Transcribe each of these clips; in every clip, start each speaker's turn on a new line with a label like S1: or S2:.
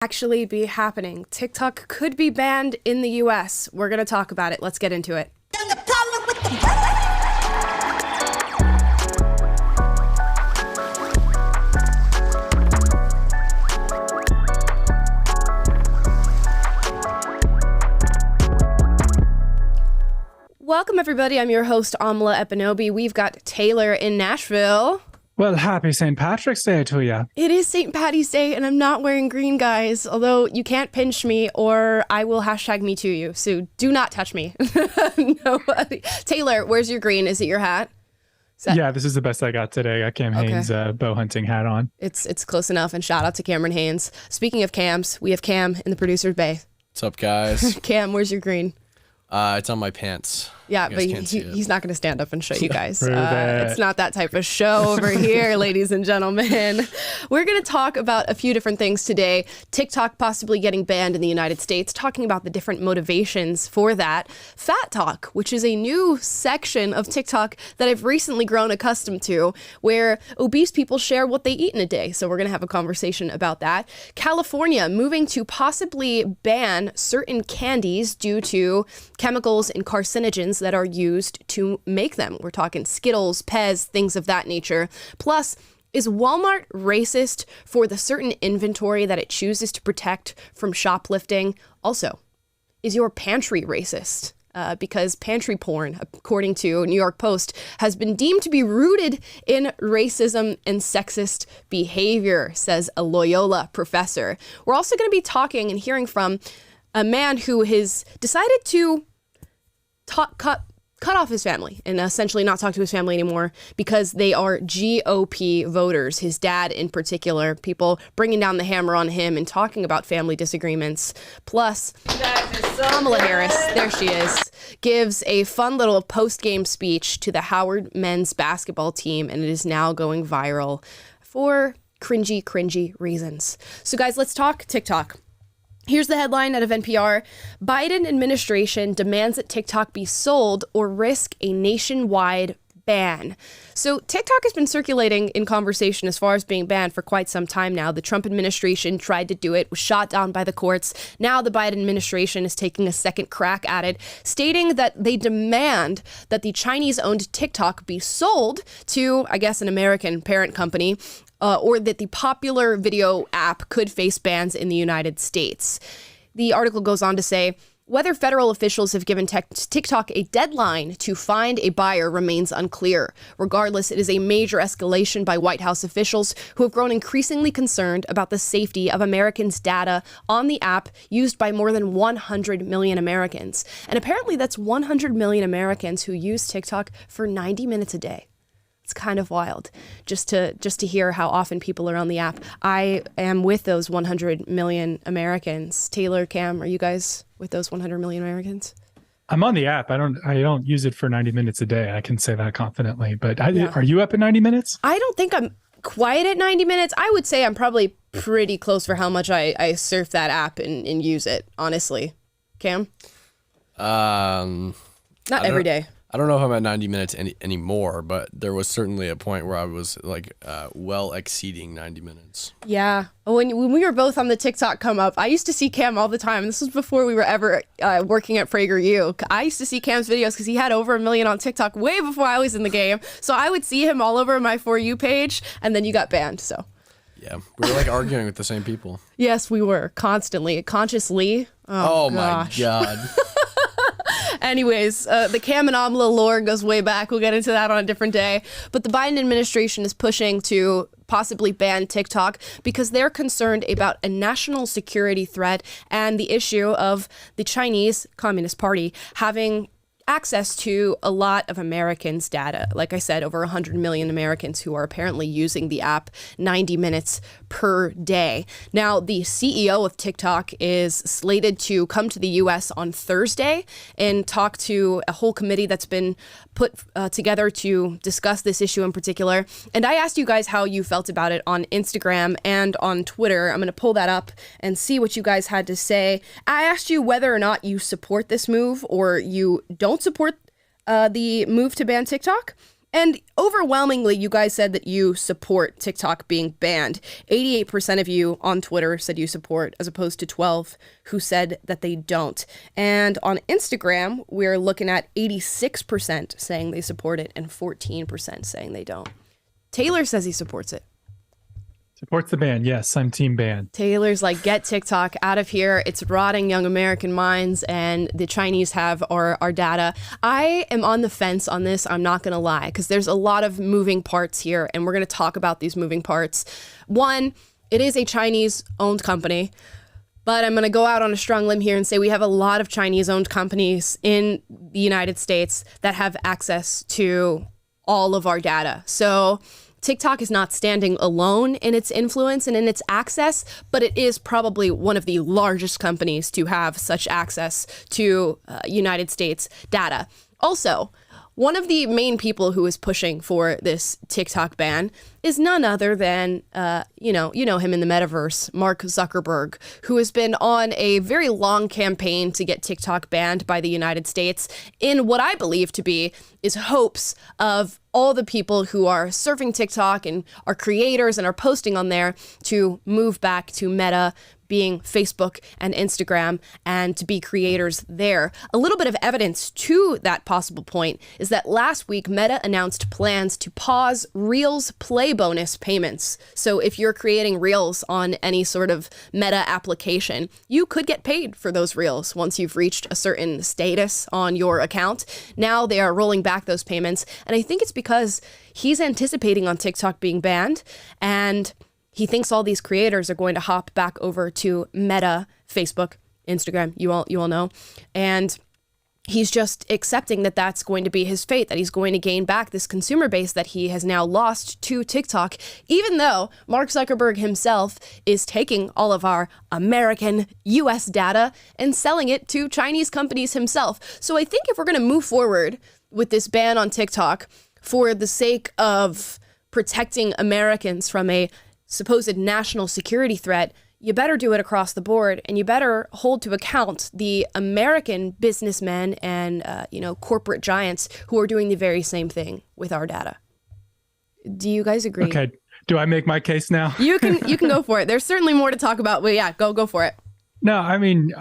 S1: actually be happening. TikTok could be banned in the US. We're going to talk about it. Let's get into it. Welcome, everybody. I'm your host, Amla Epinobi. We've got Taylor in Nashville.
S2: Well, happy St. Patrick's Day to you. It
S1: is St. Patty's Day, and I'm not wearing green, guys. Although you can't pinch me, or I will hashtag me to you. So do not touch me. Nobody. Taylor, where's your green? Is it your hat?
S2: Yeah, this is the best I got today. I got Cam Haynes' bow hunting hat on.
S1: It's close enough, and shout out to Cameron Haynes. Speaking of Cams, we have Cam in the producer's bay.
S3: What's up, guys?
S1: Cam, where's your green?
S3: It's on my pants.
S1: Yeah, but he's not going to stand up and show you guys. It's not that type of show over here, ladies and gentlemen. We're going to talk about a few different things today. TikTok possibly getting banned in the United States, talking about the different motivations for that. FatTok, which is a new section of TikTok that I've recently grown accustomed to, where obese people share what they eat in a day. So we're going to have a conversation about that. California moving to possibly ban certain candies due to chemicals and carcinogens that are used to make them. We're talking Skittles, Pez, things of that nature. Plus, is Walmart racist for the certain inventory that it chooses to protect from shoplifting? Also, is your Pantry racist? Because pantry porn, according to New York Post, has been deemed to be rooted in racism and sexist behavior, says a Loyola professor. We're also going to be talking and hearing from a man who has decided to cut off his family and essentially not talk to his family anymore because they are GOP voters. His dad in particular, people bringing down the hammer on him and talking about family disagreements. Plus, Kamala Harris, there she is, gives a fun little post-game speech to the Howard men's basketball team, and it is now going viral for cringy reasons. So guys, let's talk TikTok. Here's the headline out of NPR. Biden administration demands that TikTok be sold or risk a nationwide ban. So TikTok has been circulating in conversation as far as being banned for quite some time now. The Trump administration tried to do it, was shot down by the courts. Now the Biden administration is taking a second crack at it, stating that they demand that the Chinese-owned TikTok be sold to, I guess, an American parent company, or that the popular video app could face bans in the United States. The article goes on to say, whether federal officials have given TikTok a deadline to find a buyer remains unclear. Regardless, it is a major escalation by White House officials who have grown increasingly concerned about the safety of Americans' data on the app used by more than 100 million Americans. And apparently that's 100 million Americans who use TikTok for 90 minutes a day. It's kind of wild just to hear how often people are on the app. I am with those 100 million Americans. Taylor, Cam, are you guys with those 100 million Americans?
S2: I'm on the app. I don't use it for 90 minutes a day. I can say that confidently. But Are you up at 90 minutes?
S1: I don't think I'm quite at 90 minutes. I would say I'm probably pretty close for how much I surf that app and use it, honestly. Cam? Not every day.
S3: I don't know if I'm at 90 minutes anymore, but there was certainly a point where I was like well exceeding 90 minutes.
S1: Yeah. When we were both on the TikTok come up, I used to see Cam all the time. This was before we were ever working at PragerU. I used to see Cam's videos because he had over 1 million on TikTok way before I was in the game. So I would see him all over my For You page, and then you got banned, so.
S3: Yeah, we were like arguing with the same people.
S1: Yes, we were, constantly, consciously. Oh
S3: my God.
S1: Anyways, the Cam and Amla lore goes way back. We'll get into that on a different day. But the Biden administration is pushing to possibly ban TikTok because they're concerned about a national security threat and the issue of the Chinese Communist Party having access to a lot of Americans' data. Like I said, over 100 million Americans who are apparently using the app 90 minutes per day. Now, the CEO of TikTok is slated to come to the U.S. on Thursday and talk to a whole committee that's been put together to discuss this issue in particular. And I asked you guys how you felt about it on Instagram and on Twitter. I'm going to pull that up and see what you guys had to say. I asked you whether or not you support this move or you don't support the move to ban TikTok. And overwhelmingly, you guys said that you support TikTok being banned. 88% of you on Twitter said you support, as opposed to 12 who said that they don't. And on Instagram, we're looking at 86% saying they support it and 14% saying they don't. Taylor says he supports it.
S2: Supports the ban. Yes, I'm team ban.
S1: Taylor's like, get TikTok out of here. It's rotting young American minds, and the Chinese have our data. I am on the fence on this. I'm not going to lie, because there's a lot of moving parts here, and we're going to talk about these moving parts. One, it is a Chinese-owned company, but I'm going to go out on a strong limb here and say we have a lot of Chinese-owned companies in the United States that have access to all of our data. So TikTok is not standing alone in its influence and in its access, but it is probably one of the largest companies to have such access to United States data. Also, one of the main people who is pushing for this TikTok ban is none other than, you know him in the metaverse, Mark Zuckerberg, who has been on a very long campaign to get TikTok banned by the United States in what I believe to be is hopes of all the people who are surfing TikTok and are creators and are posting on there to move back to Meta, being Facebook and Instagram, and to be creators there. A little bit of evidence to that possible point is that last week, Meta announced plans to pause Reels Play bonus payments. So if you're creating Reels on any sort of Meta application, you could get paid for those Reels once you've reached a certain status on your account. Now they are rolling back those payments, and I think it's because he's anticipating on TikTok being banned, and he thinks all these creators are going to hop back over to Meta, Facebook, Instagram, you all know, and he's just accepting that that's going to be his fate, that he's going to gain back this consumer base that he has now lost to TikTok, even though Mark Zuckerberg himself is taking all of our American US data and selling it to Chinese companies himself. So I think if we're going to move forward with this ban on TikTok for the sake of protecting Americans from a supposed national security threat, you better do it across the board, and you better hold to account the American businessmen and corporate giants who are doing the very same thing with our data. Do you guys agree?
S2: Okay. Do I make my case now?
S1: You can go for it. There's certainly more to talk about, but yeah, go for it.
S2: No, I mean,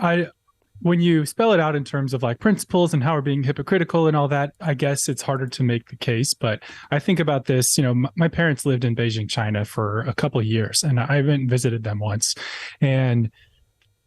S2: when you spell it out in terms of like principles and how we're being hypocritical and all that, I guess it's harder to make the case. But I think about this, my parents lived in Beijing, China for a couple of years, and I haven't visited them once. And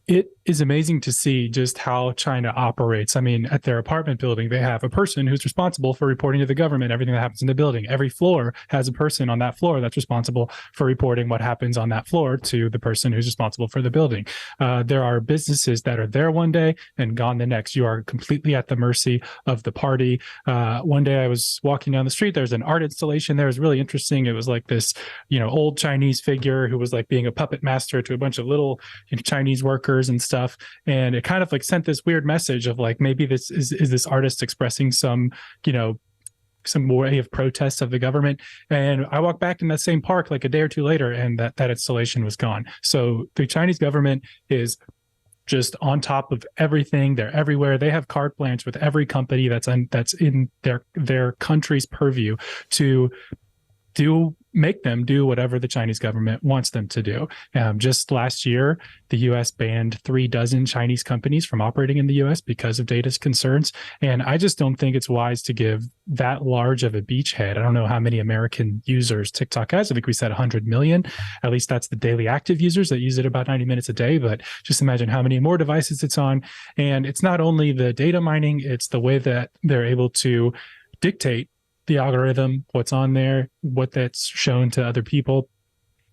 S2: it is amazing to see just how China operates. I mean, at their apartment building, they have a person who's responsible for reporting to the government everything that happens in the building. Every floor has a person on that floor that's responsible for reporting what happens on that floor to the person who's responsible for the building. There are businesses that are there one day and gone the next. You are completely at the mercy of the party. One day I was walking down the street. There's an art installation there. It was really interesting. It was like this, old Chinese figure who was like being a puppet master to a bunch of little Chinese workers and stuff. And it kind of like sent this weird message of like, maybe this is this artist expressing some way of protest of the government. And I walked back in that same park like a day or two later, and that installation was gone. So the Chinese government is just on top of everything. They're everywhere. They have carte blanche with every company that's in their country's purview to make them do whatever the Chinese government wants them to do. Just last year, the U.S. banned 36 Chinese companies from operating in the U.S. because of data concerns. And I just don't think it's wise to give that large of a beachhead. I don't know how many American users TikTok has. I think we said 100 million. At least that's the daily active users that use it about 90 minutes a day. But just imagine how many more devices it's on. And it's not only the data mining, it's the way that they're able to dictate the algorithm, what's on there, what that's shown to other people.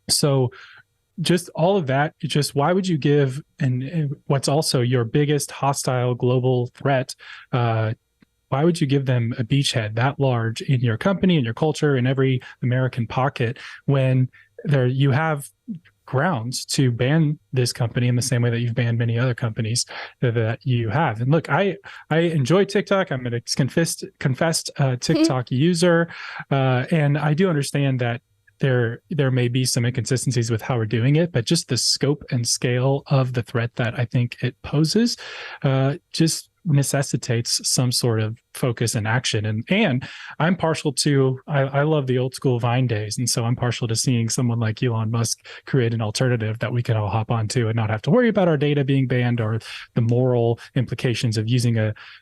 S2: So just all of that, just why would you give, and what's also your biggest hostile global threat, why would you give them a beachhead that large in your company, in your culture, in every American pocket, when you have grounds to ban this company in the same way that you've banned many other companies that you have? And look, I enjoy TikTok. I'm a confessed TikTok user, and I do understand that there may be some inconsistencies with how we're doing it, but just the scope and scale of the threat that I think it poses just necessitates some sort of focus and action. And I'm partial to, I love the old school Vine days. And so I'm partial to seeing someone like Elon Musk create an alternative that we can all hop onto and not have to worry about our data being banned or the moral implications of using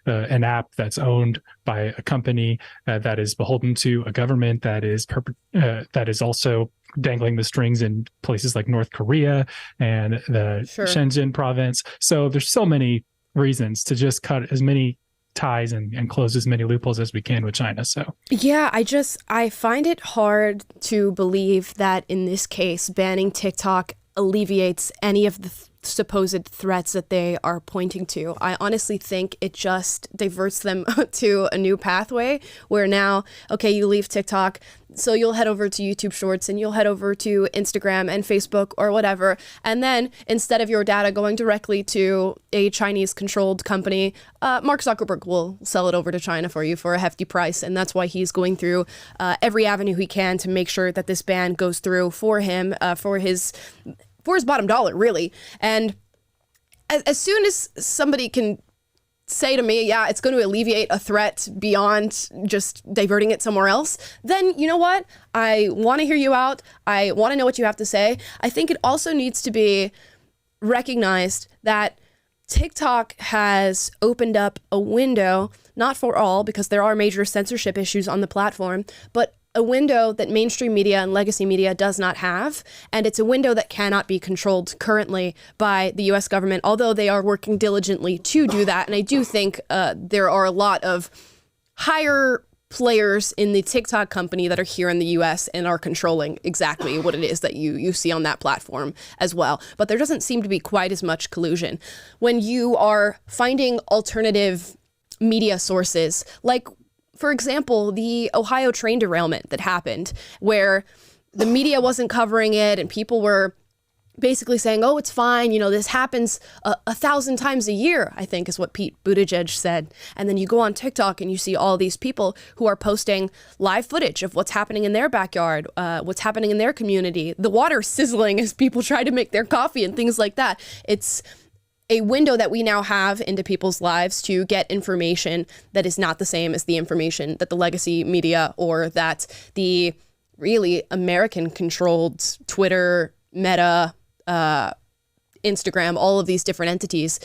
S2: an app that's owned by a company that is beholden to a government that is also dangling the strings in places like North Korea and the Shenzhen province. So there's so many reasons to just cut as many ties and close as many loopholes as we can with China. So
S1: yeah, I find it hard to believe that in this case, banning TikTok alleviates any of the supposed threats that they are pointing to. I honestly think it just diverts them to a new pathway where now, okay, you leave TikTok, so you'll head over to YouTube Shorts and you'll head over to Instagram and Facebook or whatever. And then instead of your data going directly to a Chinese controlled company, Mark Zuckerberg will sell it over to China for you for a hefty price. And that's why he's going through every avenue he can to make sure that this ban goes through for him, for his bottom dollar, really. And as soon as somebody can say to me, yeah, it's going to alleviate a threat beyond just diverting it somewhere else, then you know what? I want to hear you out. I want to know what you have to say. I think it also needs to be recognized that TikTok has opened up a window, not for all, because there are major censorship issues on the platform, but a window that mainstream media and legacy media does not have. And it's a window that cannot be controlled currently by the US government, although they are working diligently to do that. And I do think there are a lot of higher players in the TikTok company that are here in the US and are controlling exactly what it is that you see on that platform as well. But there doesn't seem to be quite as much collusion. When you are finding alternative media sources, like for example, the Ohio train derailment that happened, where the media wasn't covering it and people were basically saying, oh, it's fine. You know, this happens 1,000 times a year, I think is what Pete Buttigieg said. And then you go on TikTok and you see all these people who are posting live footage of what's happening in their backyard, what's happening in their community, the water sizzling as people try to make their coffee and things like that. It's a window that we now have into people's lives to get information that is not the same as the information that the legacy media or that the really American-controlled Twitter, Meta, Instagram, all of these different entities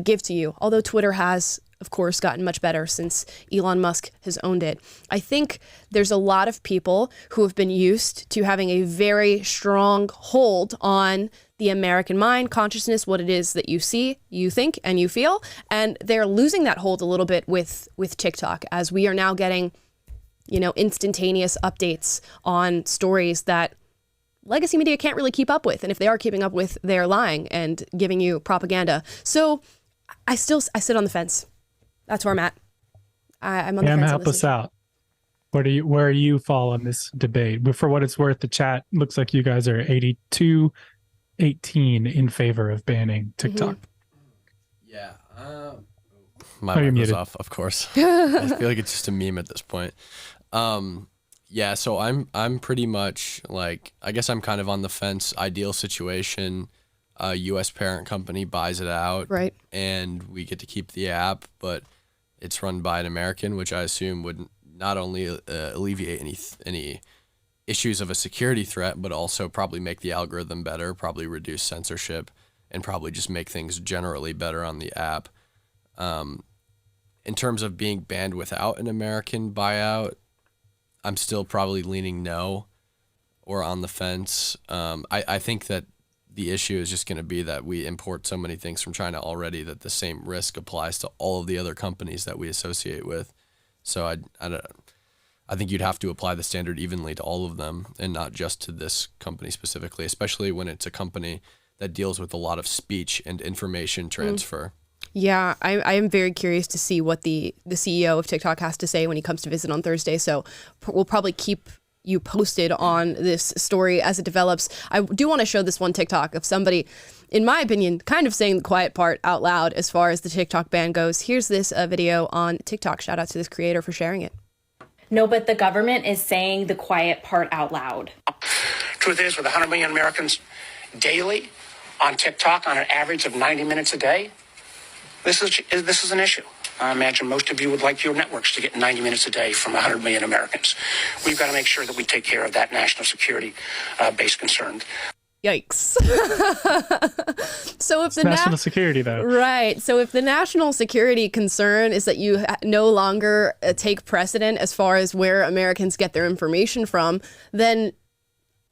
S1: give to you. Although Twitter has, of course, gotten much better since Elon Musk has owned it. I think there's a lot of people who have been used to having a very strong hold on the American mind, consciousness, what it is that you see, you think, and you feel. And they're losing that hold a little bit with TikTok, as we are now getting, you know, instantaneous updates on stories that legacy media can't really keep up with. And if they are keeping up with, they're lying and giving you propaganda. So I sit on the fence. That's where I'm at. I'm on the fence.
S2: Help us out. Where do you fall on this debate? But for what it's worth, the chat looks like you guys are 82-18 in favor of banning TikTok.
S3: Mm-hmm. Yeah. My mic was off, of course. I feel like it's just a meme at this point. Yeah, so I'm pretty much like, I guess I'm kind of on the fence. Ideal situation, a U.S. parent company buys it out,
S1: right,
S3: and we get to keep the app, but it's run by an American, which I assume would not only alleviate any issues of a security threat, but also probably make the algorithm better, probably reduce censorship, and probably just make things generally better on the app. In terms of being banned without an American buyout, I'm still probably leaning no or on the fence. I think that the issue is just going to be that we import so many things from China already that the same risk applies to all of the other companies that we associate with. So I think you'd have to apply the standard evenly to all of them and not just to this company specifically, especially when it's a company that deals with a lot of speech and information transfer.
S1: Yeah, I am very curious to see what the CEO of TikTok has to say when he comes to visit on Thursday. So we'll probably keep you posted on this story as it develops. I do want to show this one TikTok of somebody, in my opinion, kind of saying the quiet part out loud as far as the TikTok ban goes. Here's this video on TikTok. Shout out to this creator for sharing it.
S4: No, but the government is saying the quiet part out loud.
S5: Truth is, with 100 million Americans daily on TikTok on an average of 90 minutes a day, this is an issue. I imagine most of you would like your networks to get 90 minutes a day from 100 million Americans. We've got to make sure that we take care of that national security based concern.
S1: Yikes. So if the
S2: national security, though.
S1: Right. So if the national security concern is that you no longer take precedent as far as where Americans get their information from, then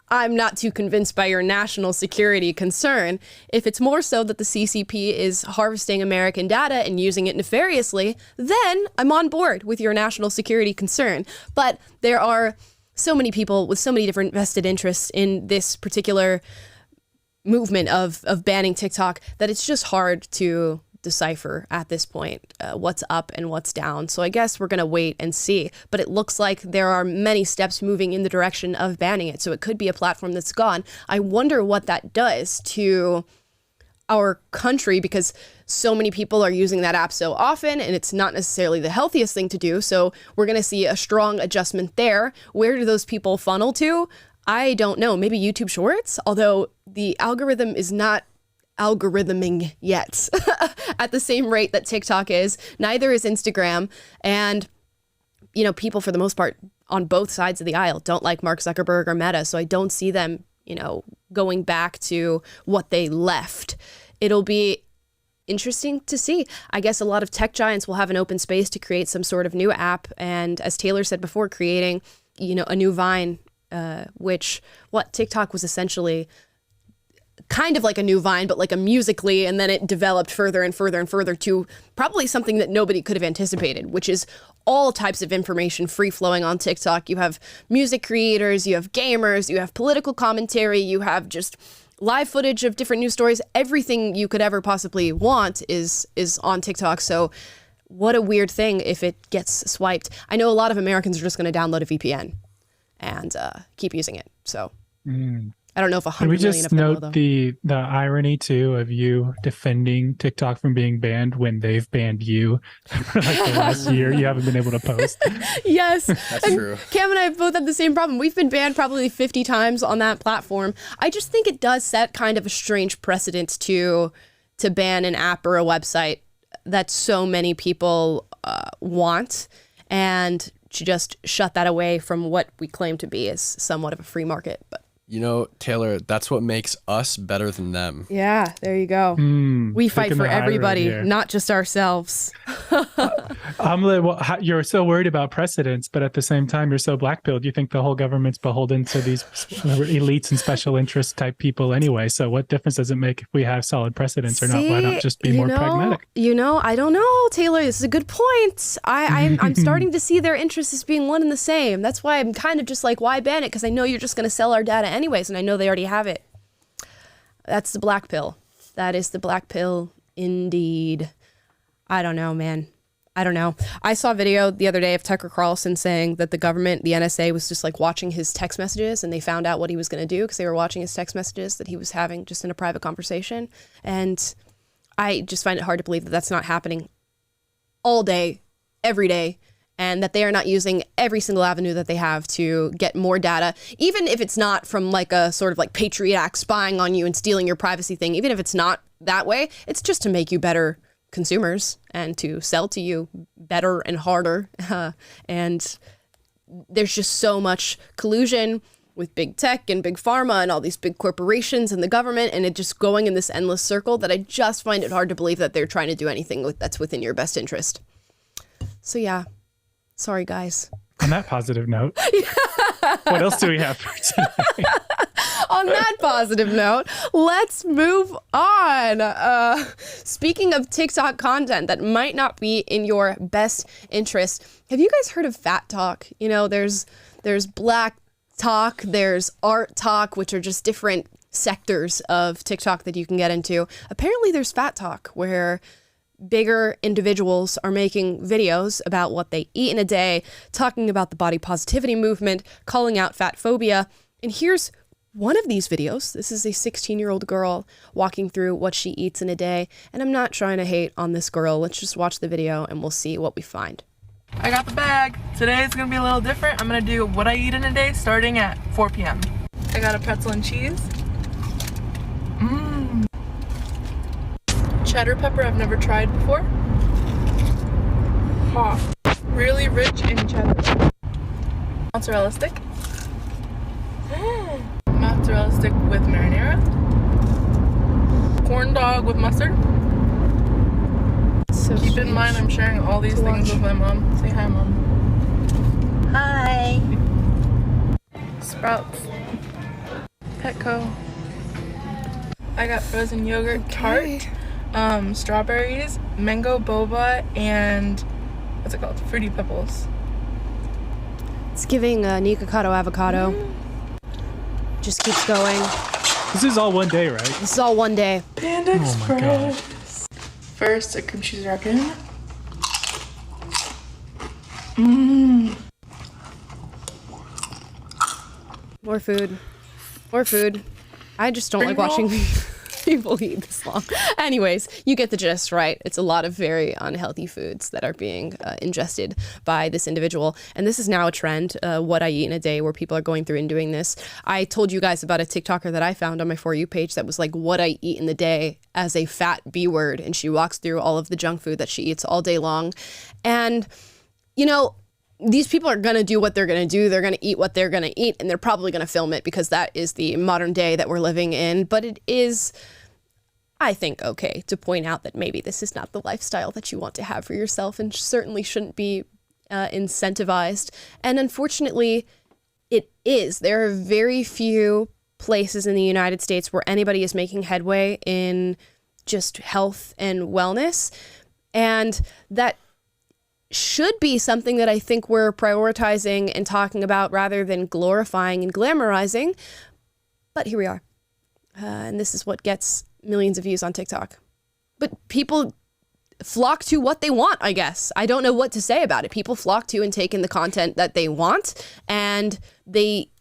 S1: I'm not too convinced by your national security concern. If it's more so that the CCP is harvesting American data and using it nefariously, then I'm on board with your national security concern. But there are so many people with so many different vested interests in this particular movement of banning TikTok that it's just hard to decipher at this point what's up and what's down. So I guess we're going to wait and see. But it looks like there are many steps moving in the direction of banning it. So it could be a platform that's gone. I wonder what that does to our country, because so many people are using that app so often and it's not necessarily the healthiest thing to do. So we're going to see a strong adjustment there. Where do those people funnel to? I don't know. Maybe YouTube Shorts, although the algorithm is not algorithming yet at the same rate that TikTok is. Neither is Instagram. And, you know, people for the most part on both sides of the aisle don't like Mark Zuckerberg or Meta. So I don't see them, you know, going back to what they left. It'll be interesting to see. I guess a lot of tech giants will have an open space to create some sort of new app. And as Taylor said before, creating, you know, a new Vine, which TikTok was essentially kind of like a new Vine, but like a Musical.ly, and then it developed further and further and further to probably something that nobody could have anticipated, which is all types of information free flowing on TikTok. You have music creators, you have gamers, you have political commentary, you have just live footage of different news stories. Everything you could ever possibly want is on TikTok. So what a weird thing if it gets swiped. I know a lot of Americans are just going to download a VPN and keep using it. So I don't know if 100 million
S2: Can we just
S1: of them will,
S2: note
S1: though.
S2: the irony too of you defending TikTok from being banned when they've banned you for like the last year? You haven't been able to post.
S1: Yes.
S3: That's true.
S1: Cam and I both have the same problem. We've been banned probably 50 times on that platform. I just think it does set kind of a strange precedent to ban an app or a website that so many people want, and to just shut that away from what we claim to be as somewhat of a free market. But
S3: You know, Taylor, that's what makes us better than them.
S1: yeah, there you go. We fight
S2: taking
S1: for
S2: the high road
S1: everybody,
S2: here.
S1: not just ourselves.
S2: You're so worried about precedents, but at the same time, you're so black-pilled. You think the whole government's beholden to these elites and special interest type people anyway. So what difference does it make if we have solid precedents or not? Why not just be more pragmatic?
S1: You know, I don't know, Taylor. This is a good point. I'm starting to see their interests as being one and the same. That's why I'm kind of just like, why ban it? Because I know you're just going to sell our data anyways, and I know they already have it. That's the black pill. That is the black pill indeed. I don't know, man. I don't know. I saw a video the other day of Tucker Carlson saying that the government, the NSA, was just like watching his text messages, and they found out what he was going to do because they were watching his text messages that he was having just in a private conversation. And I just find it hard to believe that that's not happening all day, every day, and that they are not using every single avenue that they have to get more data, even if it's not from like a sort of like Patriot Act spying on you and stealing your privacy thing. Even if it's not that way, it's just to make you better consumers and to sell to you better and harder. And there's just so much collusion with big tech and big pharma and all these big corporations and the government, and it just going in this endless circle that I just find it hard to believe that they're trying to do anything that's within your best interest. So yeah, sorry guys.
S2: On that positive note, what else do we have for today?
S1: On that positive note, let's move on. Speaking of TikTok content that might not be in your best interest, have you guys heard of FatTok? You know, there's Black Talk, there's Art Talk, which are just different sectors of TikTok that you can get into. Apparently there's FatTok, where bigger individuals are making videos about what they eat in a day, talking about the body positivity movement, calling out fat phobia. And here's one of these videos. This is a 16-year-old girl walking through what she eats in a day. And I'm not trying to hate on this girl. Let's just watch the video and we'll see what we find.
S6: I got the bag. Today it's gonna be a little different. I'm gonna do what I eat in a day starting at 4 p.m. I got a pretzel and cheese. Cheddar pepper I've never tried before. top. Really rich in cheddar. Mozzarella stick. Mozzarella stick with marinara. Corn dog with mustard.
S1: So
S6: Keep in mind I'm sharing all these things with my mom. Say hi, Mom. Hi. Sprouts. Petco. I got frozen yogurt, tart, strawberries, mango boba, and what's it called? Fruity Pebbles.
S1: It's giving Nikocado avocado. Just keeps going.
S2: This is all one day, right?
S1: This is all one day.
S6: Panda
S2: Oh my God.
S6: First, a cream cheese raccoon.
S1: More food. More food. I just don't like watching people eat this long. Anyways, you get the gist, right? It's a lot of very unhealthy foods that are being ingested by this individual. And this is now a trend, what I eat in a day, where people are going through and doing this. I told you guys about a TikToker that I found on my For You page that was like, what I eat in the day as a fat B word. And she walks through all of the junk food that she eats all day long. And, you know, these people are going to do what they're going to do. They're going to eat what they're going to eat, and they're probably going to film it because that is the modern day that we're living in. But it is, I think, okay to point out that maybe this is not the lifestyle that you want to have for yourself, and certainly shouldn't be incentivized. And unfortunately, it is. There are very few places in the United States where anybody is making headway in just health and wellness. And that should be something that I think we're prioritizing and talking about rather than glorifying and glamorizing. But here we are. And this is what gets millions of views on TikTok. But people flock to what they want, I guess. I don't know what to say about it. People flock to and take in the content that they want, and they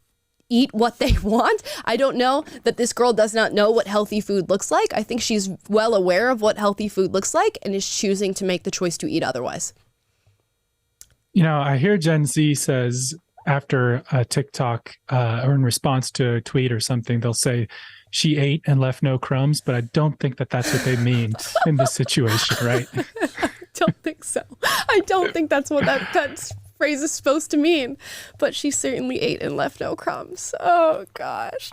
S1: eat what they want. I don't know that this girl does not know what healthy food looks like. I think she's well aware of what healthy food looks like and is choosing to make the choice to eat otherwise.
S2: You know, I hear Gen Z says after a TikTok or in response to a tweet or something, they'll say she ate and left no crumbs, but I don't think that that's what they mean in this situation, right?
S1: I don't think so. I don't think that's what that phrase is supposed to mean, but she certainly ate and left no crumbs. Oh gosh.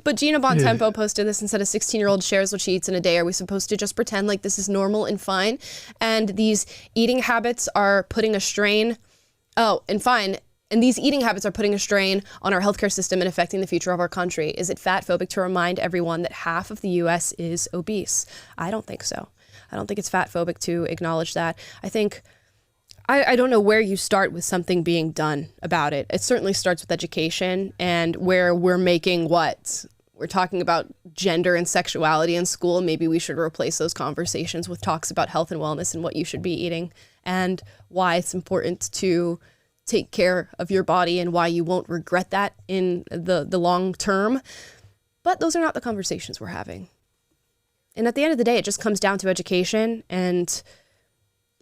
S1: But Gina Bontempo posted this and said, a 16-year-old shares what she eats in a day. Are we supposed to just pretend like this is normal and fine? And these eating habits are putting a strain. Oh, and fine. And these eating habits are putting a strain on our healthcare system and affecting the future of our country. Is it fat phobic to remind everyone that half of the U.S. is obese? I don't think so. I don't think it's fat phobic to acknowledge that. I think I don't know where you start with something being done about it. It certainly starts with education, and where we're making what? We're talking about gender and sexuality in school. Maybe we should replace those conversations with talks about health and wellness and what you should be eating and why it's important to take care of your body and why you won't regret that in the long term. But those are not the conversations we're having. And at the end of the day, it just comes down to education and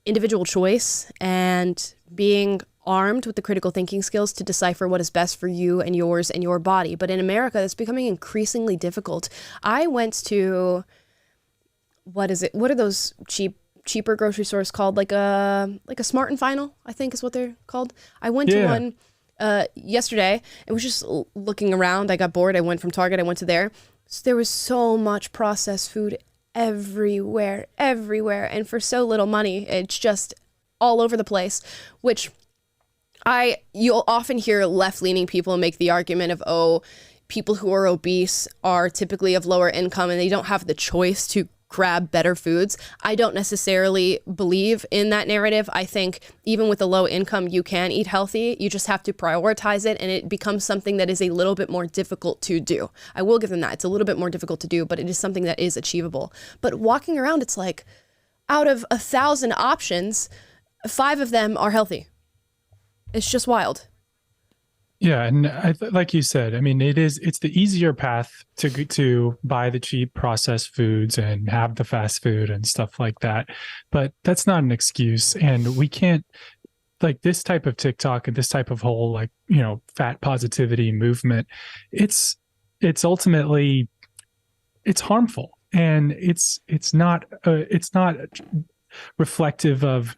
S1: individual choice and being armed with the critical thinking skills to decipher what is best for you and yours and your body. But in America, it's becoming increasingly difficult. I went to, what is it? What are those cheaper grocery stores called? Like a Smart and Final, I think is what they're called. I went to one yesterday. It was just looking around. I got bored. I went from Target. I went to there. So there was so much processed food everywhere. And for so little money, it's just all over the place, which you'll often hear left-leaning people make the argument of, oh, people who are obese are typically of lower income and they don't have the choice to grab better foods. I don't necessarily believe in that narrative. I think even with a low income, you can eat healthy. You just have to prioritize it, and it becomes something that is a little bit more difficult to do. I will give them that. It's a little bit more difficult to do, but it is something that is achievable. But walking around, it's like out of 1,000 options, 5 of them are healthy. It's just wild.
S2: Yeah, and like you said, I mean, it's the easier path to buy the cheap processed foods and have the fast food and stuff like that. But that's not an excuse, and we can't, like, this type of TikTok and this type of whole, like, you know, fat positivity movement. It's ultimately, it's harmful, and it's not reflective of,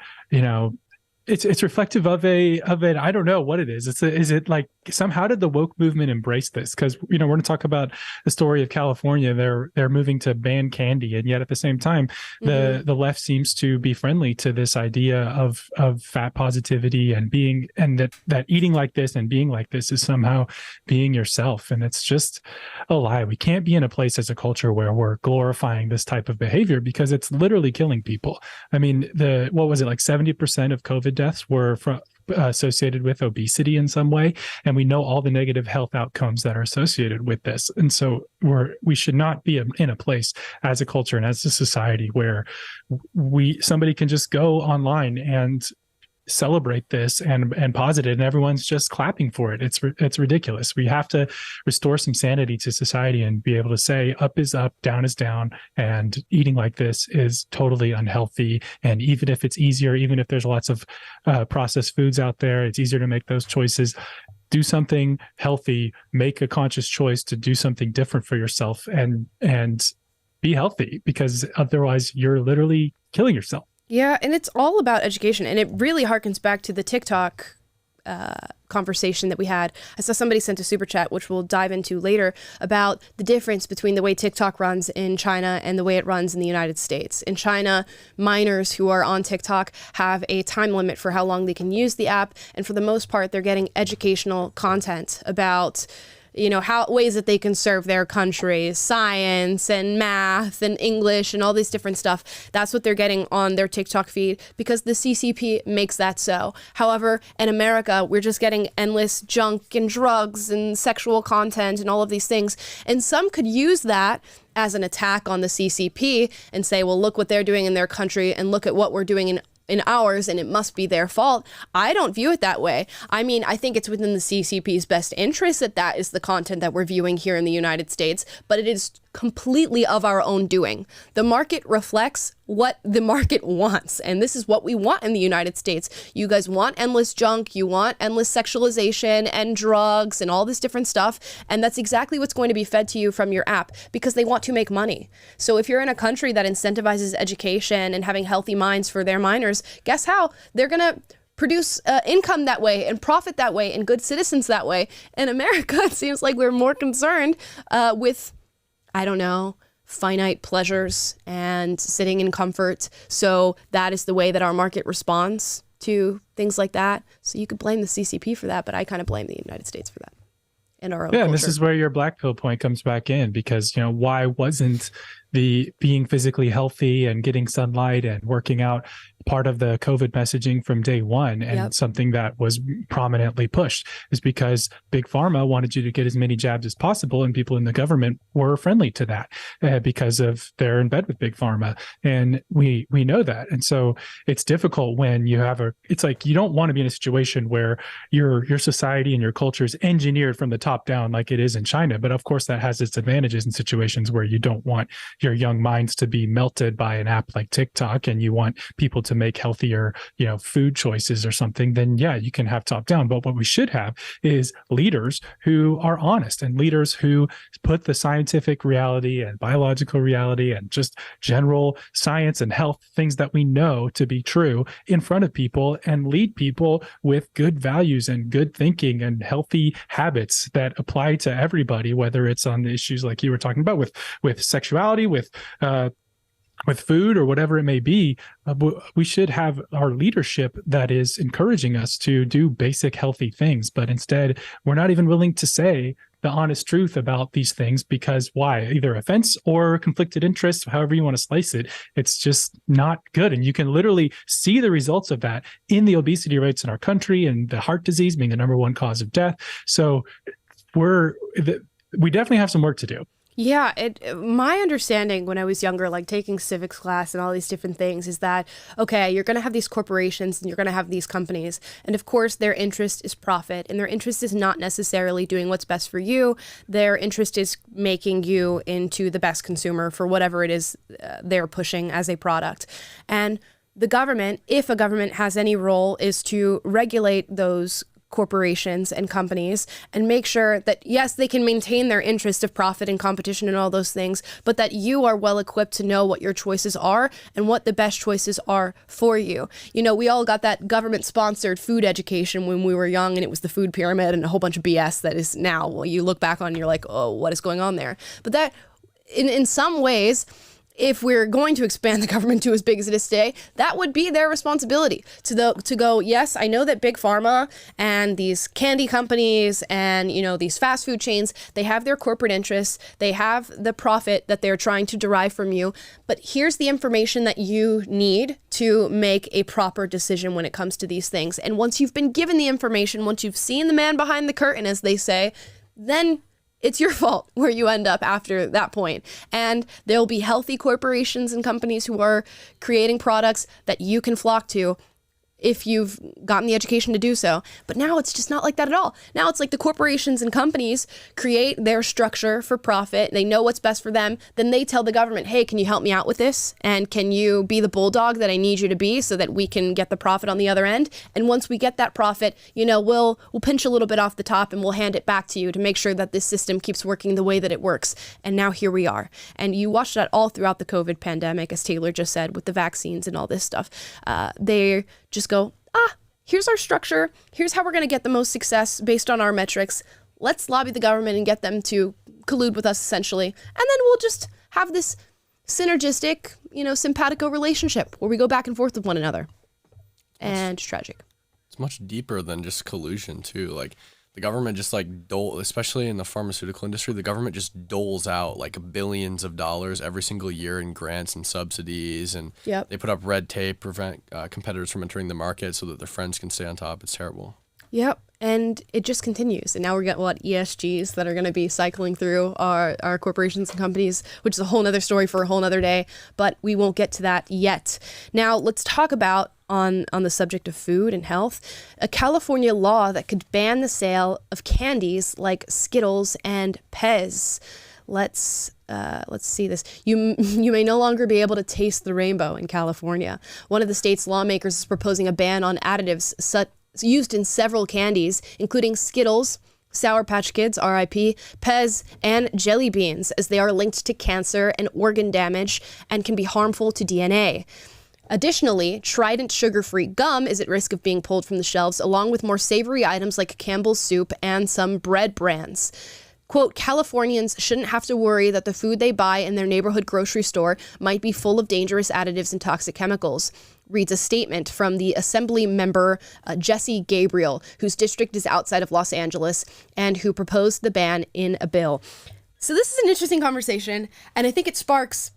S2: it's reflective of an I don't know what it is. Is it like somehow did the woke movement embrace this? Because we're going to talk about the story of California. They're moving to ban candy, and yet at the same time, the left seems to be friendly to this idea of fat positivity and that eating like this and being like this is somehow being yourself, and it's just a lie. We can't be in a place as a culture where we're glorifying this type of behavior because it's literally killing people. I mean, what was it, like 70% of COVID deaths were associated with obesity in some way, and we know all the negative health outcomes that are associated with this. And so we should not be in a place as a culture and as a society where somebody can just go online and celebrate this and posit it, and everyone's just clapping for it. It's ridiculous. We have to restore some sanity to society and be able to say up is up, down is down, and eating like this is totally unhealthy. And even if it's easier, even if there's lots of processed foods out there, it's easier to make those choices. Do something healthy, make a conscious choice to do something different for yourself and be healthy, because otherwise you're literally killing yourself.
S1: Yeah, and it's all about education, and it really harkens back to the TikTok conversation that we had. I saw somebody sent a super chat, which we'll dive into later, about the difference between the way TikTok runs in China and the way it runs in the United States. In China, minors who are on TikTok have a time limit for how long they can use the app, and for the most part, they're getting educational content about how ways that they can serve their country, science and math and English and all these different stuff. That's what they're getting on their TikTok feed because the CCP makes that so. However, in America, we're just getting endless junk and drugs and sexual content and all of these things. And some could use that as an attack on the CCP and say, well, look what they're doing in their country and look at what we're doing in ours, and it must be their fault. I don't view it that way. I mean, I think it's within the CCP's best interest that is the content that we're viewing here in the United States, but it is completely of our own doing. The market reflects what the market wants, and this is what we want in the United States. You guys want endless junk, you want endless sexualization and drugs and all this different stuff, and that's exactly what's going to be fed to you from your app because they want to make money. So if you're in a country that incentivizes education and having healthy minds for their minors, guess how? They're going to produce income that way and profit that way and good citizens that way. In America, it seems like we're more concerned with, I don't know, finite pleasures and sitting in comfort. So that is the way that our market responds to things like that. So you could blame the CCP for that, but I kind of blame the United States for that. In our own culture.
S2: And this is where your black pill point comes back in, because why wasn't the being physically healthy and getting sunlight and working out part of the COVID messaging from day one, and something that was prominently pushed is because Big Pharma wanted you to get as many jabs as possible, and people in the government were friendly to that because of they're in bed with Big Pharma, and we know that. And so it's difficult when you have it's like you don't want to be in a situation where your society and your culture is engineered from the top down like it is in China, but of course that has its advantages in situations where you don't want your young minds to be melted by an app like TikTok, and you want people to make healthier, food choices or something. Then you can have top down. But what we should have is leaders who are honest and leaders who put the scientific reality and biological reality and just general science and health things that we know to be true in front of people and lead people with good values and good thinking and healthy habits that apply to everybody, whether it's on the issues like you were talking about with sexuality, with food or whatever it may be. We should have our leadership that is encouraging us to do basic healthy things, but instead we're not even willing to say the honest truth about these things because why? Either offense or conflicted interest, however you want to slice it. It's just not good. And you can literally see the results of that in the obesity rates in our country and the heart disease being the number one cause of death. So we definitely have some work to do.
S1: Yeah, my understanding when I was younger, like taking civics class and all these different things, is that, okay, you're going to have these corporations and you're going to have these companies. And of course, their interest is profit, and their interest is not necessarily doing what's best for you. Their interest is making you into the best consumer for whatever it is they're pushing as a product. And the government, if a government has any role, is to regulate those corporations and companies and make sure that, yes, they can maintain their interest of profit and competition and all those things, but that you are well equipped to know what your choices are and what the best choices are for you. You know, we all got that government-sponsored food education when we were young, and it was the food pyramid and a whole bunch of BS that is now, well, you look back on and you're like, oh, what is going on there? But that, in some ways, if we're going to expand the government to as big as it is today, that would be their responsibility to go, yes, I know that big pharma and these candy companies and, you know, these fast food chains, they have their corporate interests, they have the profit that they're trying to derive from you, but here's the information that you need to make a proper decision when it comes to these things. And once you've been given the information, once you've seen the man behind the curtain, as they say, then it's your fault where you end up after that point. And there'll be healthy corporations and companies who are creating products that you can flock to if you've gotten the education to do so. But now it's just not like that at all. Now it's like the corporations and companies create their structure for profit. They know what's best for them. Then they tell the government, hey, can you help me out with this? And can you be the bulldog that I need you to be so that we can get the profit on the other end? And once we get that profit, you know, we'll pinch a little bit off the top and we'll hand it back to you to make sure that this system keeps working the way that it works. And now here we are. And you watched that all throughout the COVID pandemic, as Taylor just said, with the vaccines and all this stuff. They just go, here's our structure. Here's how we're going to get the most success based on our metrics. Let's lobby the government and get them to collude with us, essentially. And then we'll just have this synergistic, you know, simpatico relationship where we go back and forth with one another. And it's tragic.
S3: It's much deeper than just collusion, too. Like, the government just especially in the pharmaceutical industry, the government just doles out like billions of dollars every single year in grants and subsidies. And they put up red tape, prevent competitors from entering the market so that their friends can stay on top. It's terrible.
S1: Yep. And it just continues. And now we're getting ESGs that are going to be cycling through our corporations and companies, which is a whole nother story for a whole nother day. But we won't get to that yet. Now, let's talk about on the subject of food and health, a California law that could ban the sale of candies like Skittles and Pez. Let's see this. You may no longer be able to taste the rainbow in California. One of the state's lawmakers is proposing a ban on additives used in several candies, including Skittles, Sour Patch Kids, RIP, Pez, and jelly beans, as they are linked to cancer and organ damage and can be harmful to DNA. Additionally, Trident sugar-free gum is at risk of being pulled from the shelves, along with more savory items like Campbell's Soup and some bread brands. Quote, Californians shouldn't have to worry that the food they buy in their neighborhood grocery store might be full of dangerous additives and toxic chemicals, reads a statement from the Assembly member Jesse Gabriel, whose district is outside of Los Angeles, and who proposed the ban in a bill. So this is an interesting conversation, and I think it sparks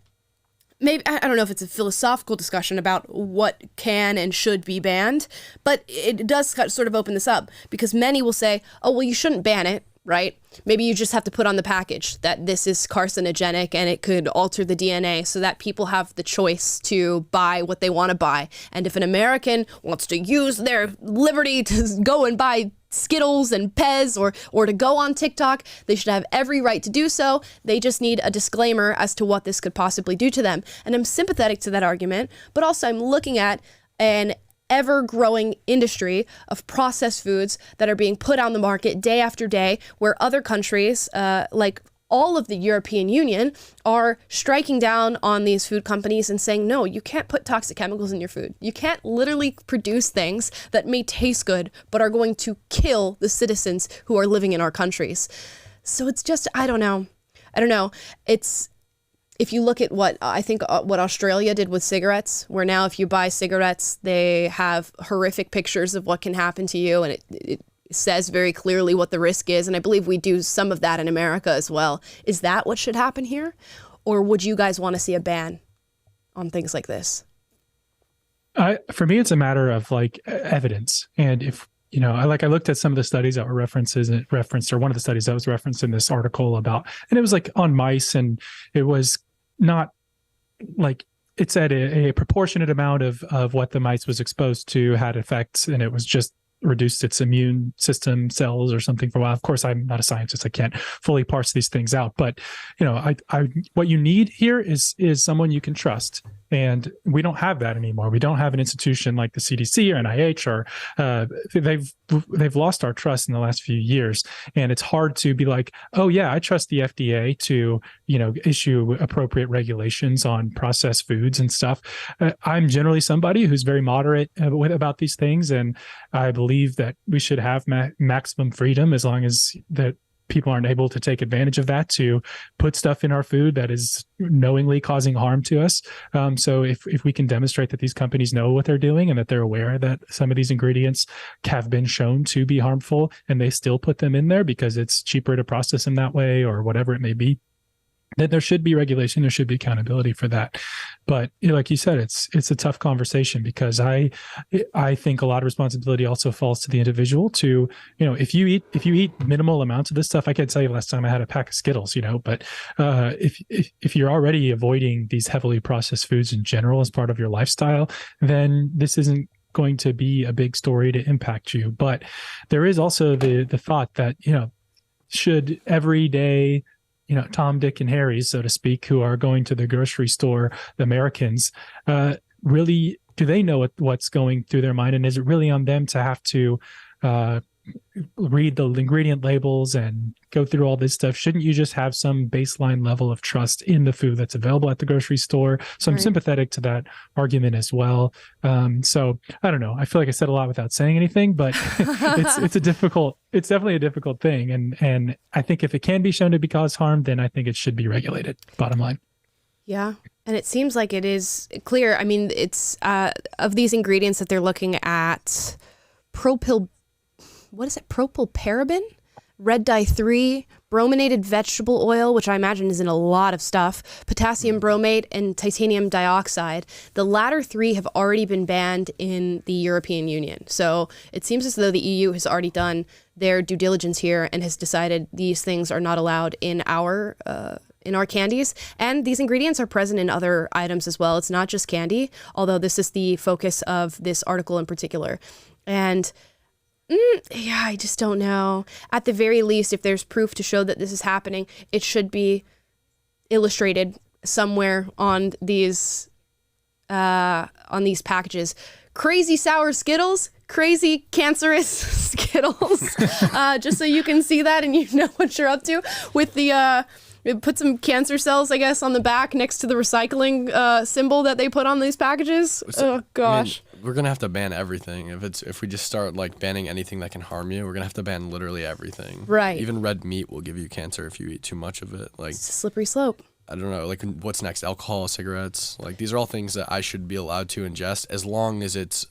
S1: maybe, I don't know if it's a philosophical discussion about what can and should be banned, but it does sort of open this up, because many will say, oh, well, you shouldn't ban it, right? Maybe you just have to put on the package that this is carcinogenic and it could alter the DNA so that people have the choice to buy what they want to buy. And if an American wants to use their liberty to go and buy Skittles and Pez or to go on TikTok, they should have every right to do so. They just need a disclaimer as to what this could possibly do to them. And I'm sympathetic to that argument, but also I'm looking at an ever-growing industry of processed foods that are being put on the market day after day, where other countries, like all of the European Union, are striking down on these food companies and saying, no, you can't put toxic chemicals in your food. You can't literally produce things that may taste good, but are going to kill the citizens who are living in our countries. So it's just, I don't know. It's, if you look at what Australia did with cigarettes, where now if you buy cigarettes, they have horrific pictures of what can happen to you, and it says very clearly what the risk is. And I believe we do some of that in America as well. Is that what should happen here? Or would you guys want to see a ban on things like this?
S2: For me, it's a matter of like evidence. And if, you know, I looked at some of the studies that were referenced, or one of the studies that was referenced in this article about, and it was like on mice, and it was not like, it said a proportionate amount of what the mice was exposed to had effects, and it was just reduced its immune system cells or something for a while. Of course, I'm not a scientist. I can't fully parse these things out, but you know, I what you need here is someone you can trust. And we don't have that anymore. We don't have an institution like the CDC or NIH, or they've lost our trust in the last few years. And it's hard to be like, oh yeah, I trust the FDA to, issue appropriate regulations on processed foods and stuff. I'm generally somebody who's very moderate about these things. And I believe that we should have maximum freedom, as long as that people aren't able to take advantage of that to put stuff in our food that is knowingly causing harm to us. So if we can demonstrate that these companies know what they're doing and that they're aware that some of these ingredients have been shown to be harmful, and they still put them in there because it's cheaper to process them that way or whatever it may be, then there should be regulation, there should be accountability for that. But like you said, it's a tough conversation, because I think a lot of responsibility also falls to the individual to, if you eat minimal amounts of this stuff. I can't tell you last time I had a pack of Skittles, but if you're already avoiding these heavily processed foods in general as part of your lifestyle, then this isn't going to be a big story to impact you. But there is also the thought that, should everyday Tom, Dick, and Harry, so to speak, who are going to the grocery store, the Americans, really, do they know what's going through their mind? And is it really on them to have to read the ingredient labels and go through all this stuff? Shouldn't you just have some baseline level of trust in the food that's available at the grocery store? So I'm sympathetic to that argument as well. So I don't know. I feel like I said a lot without saying anything, but it's definitely a difficult thing. And I think if it can be shown to cause harm, then I think it should be regulated, bottom line. Yeah.
S1: And it seems like it is clear. I mean, it's of these ingredients that they're looking at, propylparaben, red dye 3, brominated vegetable oil, which I imagine is in a lot of stuff, potassium bromate, and titanium dioxide. The latter 3 have already been banned in the European Union. So it seems as though the EU has already done their due diligence here and has decided these things are not allowed in our candies. And these ingredients are present in other items as well. It's not just candy, although this is the focus of this article in particular. And I just don't know. At the very least, if there's proof to show that this is happening, it should be illustrated somewhere on these packages. Crazy sour Skittles, crazy cancerous Skittles. Just so you can see that and you know what you're up to. With the put some cancer cells, I guess, on the back next to the recycling symbol that they put on these packages. Oh gosh.
S3: I mean, we're gonna have to ban everything. If we just start banning anything that can harm you, we're gonna have to ban literally everything.
S1: Right.
S3: Even red meat will give you cancer if you eat too much of it.
S1: It's a slippery slope.
S3: I don't know. What's next? Alcohol, cigarettes. These are all things that I should be allowed to ingest as long as it's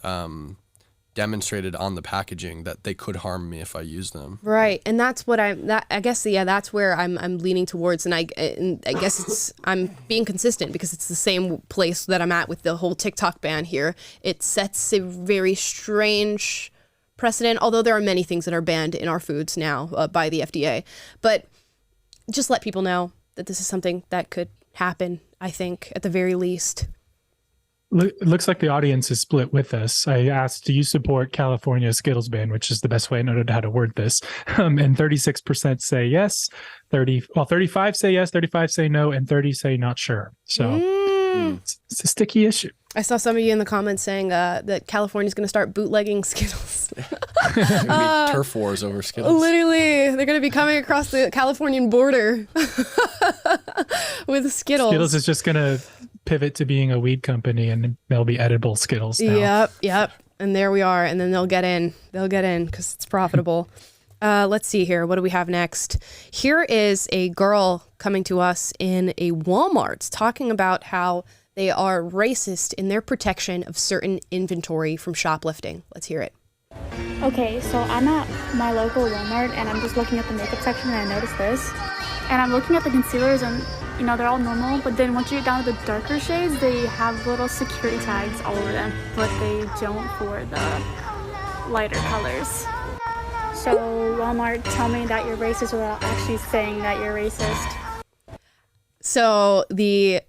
S3: demonstrated on the packaging that they could harm me if I use them.
S1: Right. And that's what that's where I'm leaning towards. And I guess I'm being consistent because it's the same place that I'm at with the whole TikTok ban here. It sets a very strange precedent, although there are many things that are banned in our foods now by the FDA. But just let people know that this is something that could happen, I think, at the very least.
S2: It looks like the audience is split with us. I asked, do you support California's Skittles ban, which is the best way I know how to word this. And 36% say yes, 35 say yes, 35 say no, and 30 say not sure. So it's a sticky issue.
S1: I saw some of you in the comments saying that California's going to start bootlegging Skittles.
S3: There's going to be turf wars over Skittles.
S1: Literally, they're going to be coming across the Californian border with Skittles.
S2: Skittles is just going to pivot to being a weed company, and they'll be edible Skittles now.
S1: Yep. And there we are. And then they'll get in because it's profitable. Let's see here. What do we have next? Here is a girl coming to us in a Walmart talking about how they are racist in their protection of certain inventory from shoplifting. Let's hear it.
S7: Okay, so I'm at my local Walmart and I'm just looking at the makeup section and I noticed this. And I'm looking at the concealers and, they're all normal, but then once you get down to the darker shades, they have little security tags all over them, but they don't for the lighter colors. So Walmart, tell me that you're racist without actually saying that you're racist.
S1: So the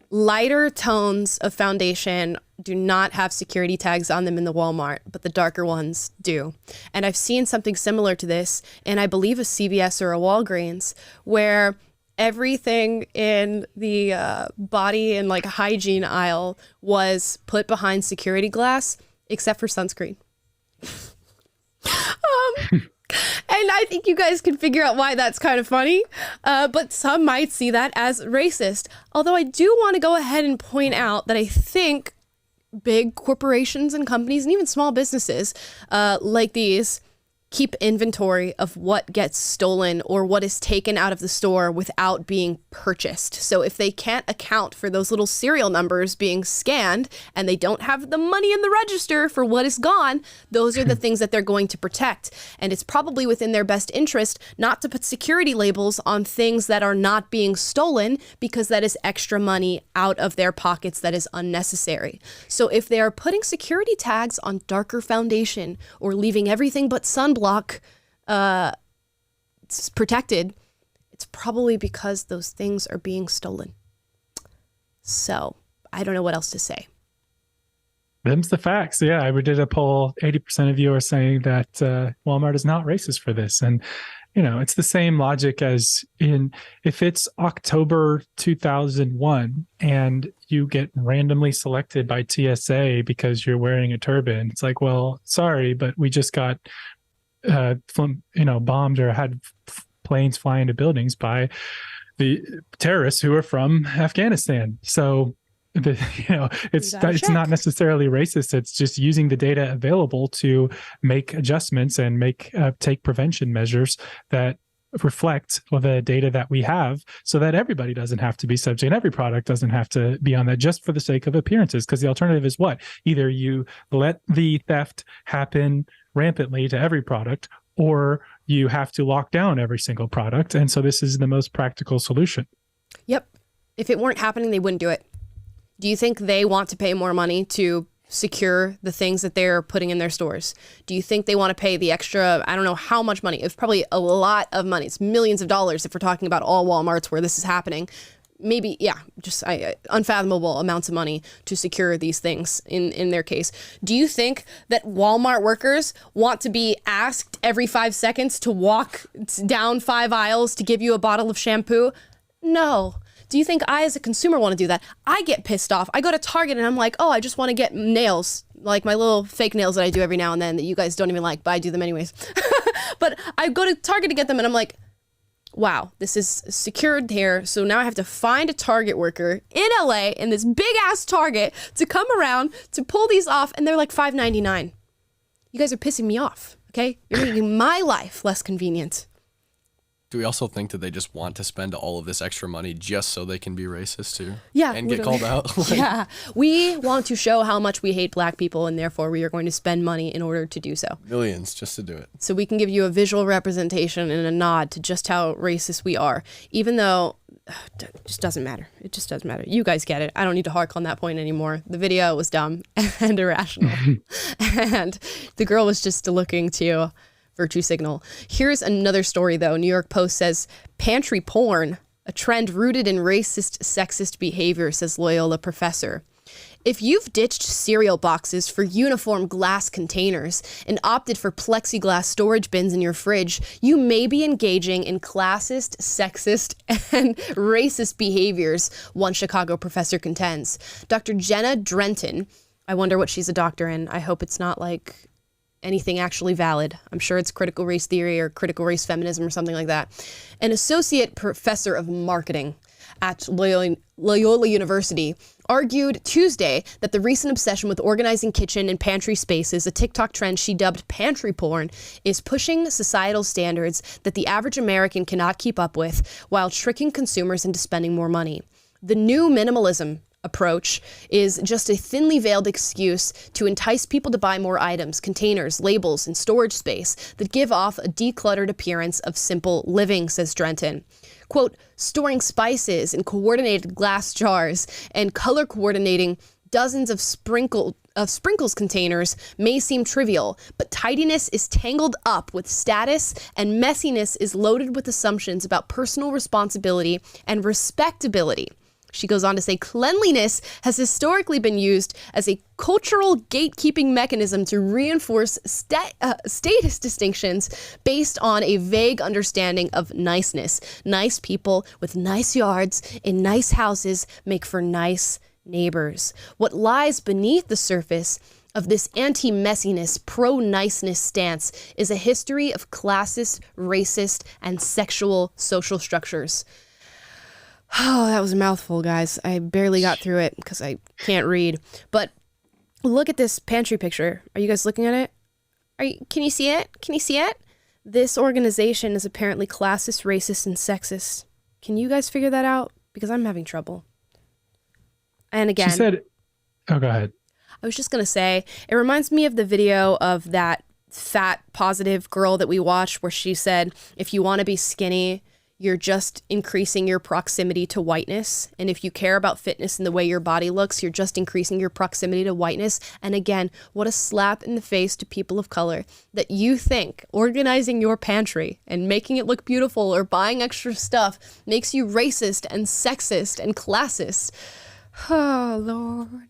S1: lighter tones of foundation do not have security tags on them in the Walmart, but the darker ones do. And I've seen something similar to this in, I believe, a CVS or a Walgreens, where everything in the body and like hygiene aisle was put behind security glass except for sunscreen. And I think you guys can figure out why that's kind of funny, but some might see that as racist. Although I do want to go ahead and point out that I think big corporations and companies and even small businesses like these keep inventory of what gets stolen or what is taken out of the store without being purchased. So if they can't account for those little serial numbers being scanned and they don't have the money in the register for what is gone, those are the things that they're going to protect. And it's probably within their best interest not to put security labels on things that are not being stolen, because that is extra money out of their pockets that is unnecessary. So if they are putting security tags on darker foundation or leaving everything but sunblock it's protected, it's probably because those things are being stolen. So I don't know what else to say.
S2: Them's the facts. Yeah, we did a poll. 80% of you are saying that Walmart is not racist for this. And, you know, it's the same logic as in if it's October 2001 and you get randomly selected by TSA because you're wearing a turban. It's like, well, sorry, but we just got bombed or had planes fly into buildings by the terrorists who are from Afghanistan. So, it's not necessarily racist. It's just using the data available to make adjustments and take prevention measures that reflect the data that we have, so that everybody doesn't have to be subject. Every product doesn't have to be on that just for the sake of appearances. Because the alternative is what? Either you let the theft happen rampantly to every product, or you have to lock down every single product. And so this is the most practical solution.
S1: Yep. If it weren't happening, they wouldn't do it. Do you think they want to pay more money to secure the things that they're putting in their stores? Do you think they want to pay the extra, I don't know how much money, it's probably a lot of money. It's millions of dollars if we're talking about all Walmarts where this is happening. Maybe, yeah, just unfathomable amounts of money to secure these things in their case. Do you think that Walmart workers want to be asked every 5 seconds to walk down 5 aisles to give you a bottle of shampoo? No. Do you think I, as a consumer, want to do that? I get pissed off. I go to Target and I'm like, oh, I just want to get nails, like my little fake nails that I do every now and then that you guys don't even like, but I do them anyways. But I go to Target to get them and I'm like, wow, this is secured here. So now I have to find a Target worker in LA in this big ass Target to come around to pull these off. And they're like $5.99. You guys are pissing me off. Okay. You're making my life less convenient.
S3: Do we also think that they just want to spend all of this extra money just so they can be racist too?
S1: Yeah.
S3: And get called out?
S1: Yeah. We want to show how much we hate black people, and therefore we are going to spend money in order to do so.
S3: Millions just to do it.
S1: So we can give you a visual representation and a nod to just how racist we are, even though it just doesn't matter. It just doesn't matter. You guys get it. I don't need to hark on that point anymore. The video was dumb and irrational. And the girl was just looking to virtue signal. Here's another story, though. New York Post says, pantry porn, a trend rooted in racist, sexist behavior, says Loyola professor. If you've ditched cereal boxes for uniform glass containers and opted for plexiglass storage bins in your fridge, you may be engaging in classist, sexist, and racist behaviors, one Chicago professor contends. Dr. Jenna Drenton, I wonder what she's a doctor in. I hope it's not like anything actually valid. I'm sure it's critical race theory or critical race feminism or something like that. An associate professor of marketing at Loyola University argued Tuesday that the recent obsession with organizing kitchen and pantry spaces, a TikTok trend she dubbed pantry porn, is pushing societal standards that the average American cannot keep up with while tricking consumers into spending more money. The new minimalism approach is just a thinly veiled excuse to entice people to buy more items, containers, labels, and storage space that give off a decluttered appearance of simple living, says Drenton. Quote, storing spices in coordinated glass jars and color coordinating dozens of sprinkles containers may seem trivial, but tidiness is tangled up with status and messiness is loaded with assumptions about personal responsibility and respectability. She goes on to say, cleanliness has historically been used as a cultural gatekeeping mechanism to reinforce status distinctions based on a vague understanding of niceness. Nice people with nice yards in nice houses make for nice neighbors. What lies beneath the surface of this anti-messiness, pro-niceness stance is a history of classist, racist, and sexual social structures. Oh, that was a mouthful, guys. I barely got through it because I can't read. But look at this pantry picture. Are you guys looking at it? Can you see it? Can you see it? This organization is apparently classist, racist, and sexist. Can you guys figure that out? Because I'm having trouble. And again,
S2: she said, oh, go ahead.
S1: I was just going to say, it reminds me of the video of that fat positive girl that we watched where she said, if you want to be skinny, you're just increasing your proximity to whiteness. And if you care about fitness and the way your body looks, you're just increasing your proximity to whiteness. And again, what a slap in the face to people of color that you think organizing your pantry and making it look beautiful or buying extra stuff makes you racist and sexist and classist. Oh, Lord.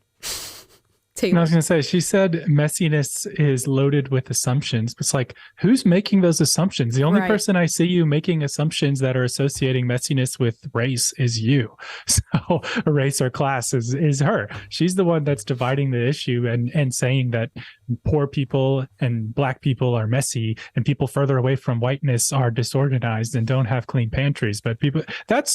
S2: And I was going to say, she said messiness is loaded with assumptions. It's like, who's making those assumptions? The only person I see you making assumptions that are associating messiness with race is you. So race or class is her. She's the one that's dividing the issue and saying that poor people and black people are messy and people further away from whiteness are disorganized and don't have clean pantries. But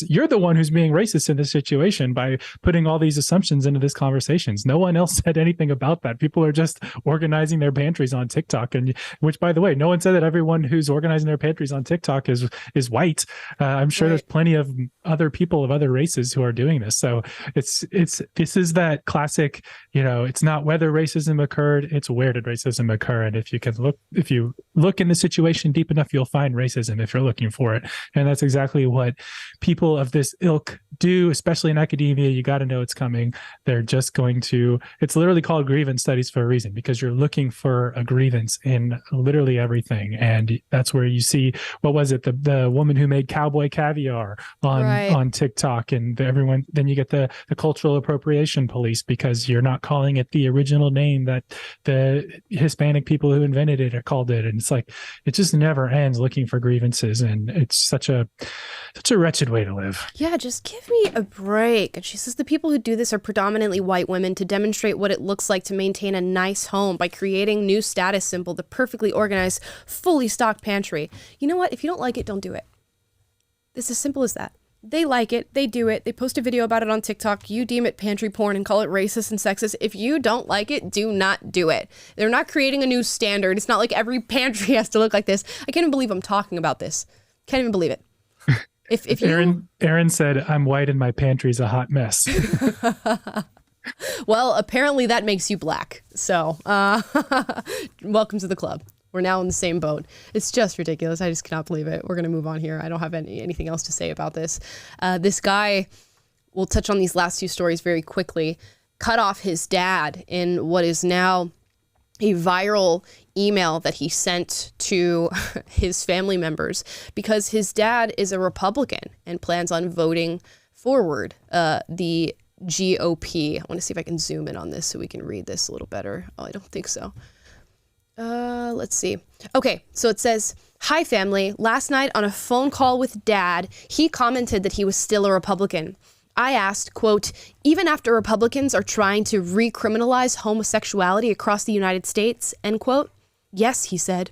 S2: you're the one who's being racist in this situation by putting all these assumptions into this conversations. No one else said anything about that. People are just organizing their pantries on TikTok, and which, by the way, no one said that everyone who's organizing their pantries on TikTok is white. I'm sure there's plenty of other people of other races who are doing this. So this is that classic, it's not whether racism occurred, it's where did racism occur. And if you look in the situation deep enough, you'll find racism if you're looking for it. And that's exactly what people of this ilk do, especially in academia. You got to know it's coming. They're just going to, it's literally called grievance studies for a reason, because you're looking for a grievance in literally everything. And that's where you see, what was it? The woman who made cowboy caviar on TikTok, and then you get the cultural appropriation police because you're not calling it the original name that the Hispanic people who invented it are called it. And it's like, it just never ends looking for grievances. And it's such a wretched way to live.
S1: Yeah, just give me a break. And she says the people who do this are predominantly white women to demonstrate what it looks like to maintain a nice home by creating new status symbol, the perfectly organized, fully stocked pantry. You know what? If you don't like it, don't do it. It's as simple as that. They like it. They do it. They post a video about it on TikTok. You deem it pantry porn and call it racist and sexist. If you don't like it, do not do it. They're not creating a new standard. It's not like every pantry has to look like this. I can't even believe I'm talking about this. Can't even believe it. If
S2: Aaron said, I'm white and my pantry's a hot mess.
S1: Well, apparently that makes you black. So welcome to the club. We're now in the same boat. It's just ridiculous. I just cannot believe it. We're going to move on here. I don't have anything else to say about this. This guy, we'll touch on these last few stories very quickly, cut off his dad in what is now a viral email that he sent to his family members because his dad is a Republican and plans on voting forward the GOP. I want to see if I can zoom in on this so we can read this a little better. Oh, I don't think so. Let's see. Okay, so it says, "Hi family, last night on a phone call with dad, he commented that he was still a Republican. I asked, quote, even after Republicans are trying to recriminalize homosexuality across the United States, end quote. Yes, he said.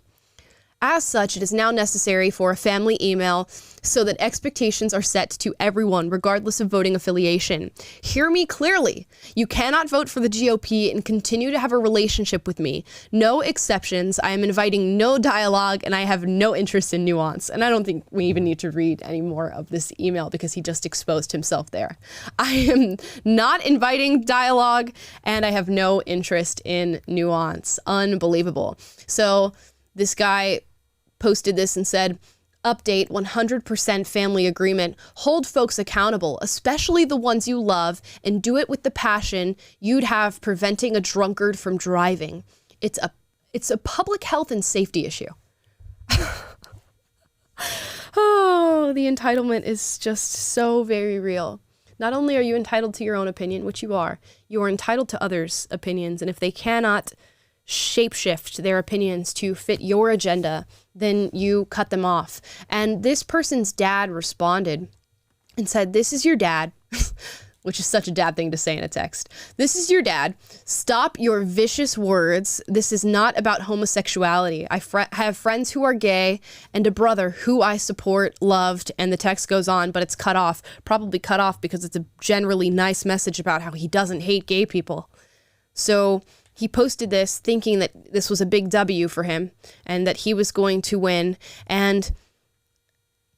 S1: As such, it is now necessary for a family email so that expectations are set to everyone, regardless of voting affiliation. Hear me clearly. You cannot vote for the GOP and continue to have a relationship with me. No exceptions. I am inviting no dialogue, and I have no interest in nuance." And I don't think we even need to read any more of this email because he just exposed himself there. I am not inviting dialogue, and I have no interest in nuance. Unbelievable. So this guy posted this and said, update, 100% family agreement. Hold folks accountable, especially the ones you love, and do it with the passion you'd have preventing a drunkard from driving. It's a public health and safety issue. Oh, the entitlement is just so very real. Not only are you entitled to your own opinion, which you are entitled to others' opinions. And if they cannot shapeshift their opinions to fit your agenda, then you cut them off. And this person's dad responded and said, "This is your dad," which is such a dad thing to say in a text. "This is your dad. Stop your vicious words. This is not about homosexuality. I have friends who are gay and a brother who I support, loved," and the text goes on, but it's cut off. Probably cut off because it's a generally nice message about how he doesn't hate gay people. So he posted this thinking that this was a big W for him and that he was going to win. And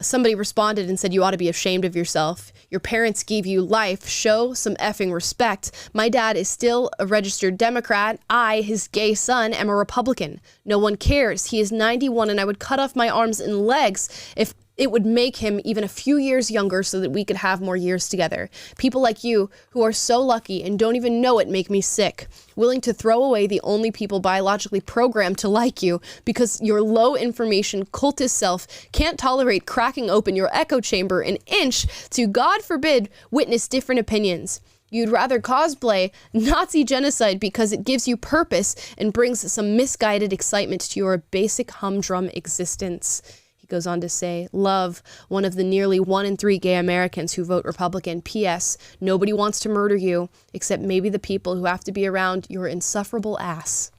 S1: somebody responded and said, "You ought to be ashamed of yourself. Your parents gave you life. Show some effing respect. My dad is still a registered Democrat. I, his gay son, am a Republican. No one cares. He is 91 and I would cut off my arms and legs if it would make him even a few years younger so that we could have more years together. People like you who are so lucky and don't even know it make me sick. Willing to throw away the only people biologically programmed to like you because your low information cultist self can't tolerate cracking open your echo chamber an inch to, God forbid, witness different opinions. You'd rather cosplay Nazi genocide because it gives you purpose and brings some misguided excitement to your basic humdrum existence." Goes on to say, "Love, one of the nearly 1 in 3 gay Americans who vote Republican. P.S. Nobody wants to murder you, except maybe the people who have to be around your insufferable ass.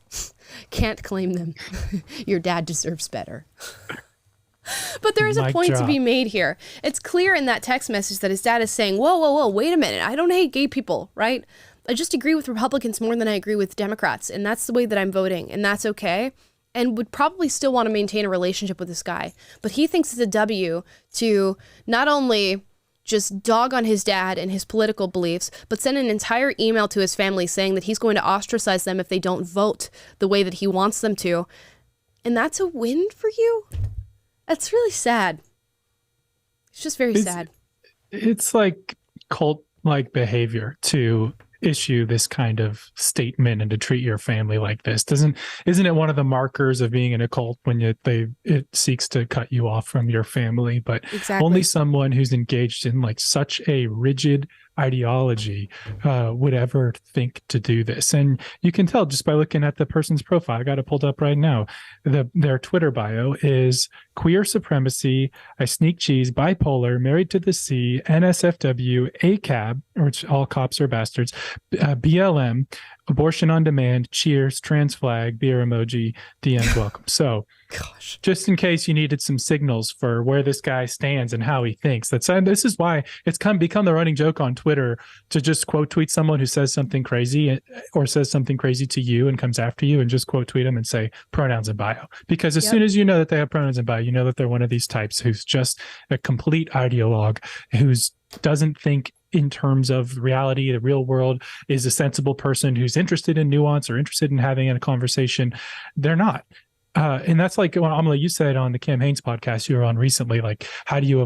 S1: Can't claim them. Your dad deserves better." But there is a point to be made here. It's clear in that text message that his dad is saying, whoa, wait a minute. I don't hate gay people, right? I just agree with Republicans more than I agree with Democrats, and that's the way that I'm voting, and that's okay. And would probably still want to maintain a relationship with this guy. But he thinks it's a W to not only just dog on his dad and his political beliefs, but send an entire email to his family saying that he's going to ostracize them if they don't vote the way that he wants them to. And that's a win for you? That's really sad. It's just very sad.
S2: It's like cult-like behavior to issue this kind of statement and to treat your family like this. Isn't it one of the markers of being in a cult when it seeks to cut you off from your family? But
S1: exactly.
S2: Only someone who's engaged in like such a rigid ideology would ever think to do this. And you can tell just by looking at the person's profile. I got it pulled up right now. Their Twitter bio is queer supremacy, I sneak cheese, bipolar, married to the sea, NSFW, ACAB, which all cops are bastards, BLM, abortion on demand, cheers, trans flag, beer emoji, DMs welcome. So
S1: gosh,
S2: just in case you needed some signals for where this guy stands and how he thinks, this is why it's become the running joke on Twitter to just quote tweet someone who says something crazy or says something crazy to you and comes after you and just quote tweet them and say pronouns in bio. Because as soon as you know that they have pronouns in bio, you know that they're one of these types who's just a complete ideologue, who's doesn't think in terms of reality, the real world, is a sensible person who's interested in nuance or interested in having a conversation. They're not. And that's like when Amelie, you said on the Cam Haines podcast you were on recently, like, how do you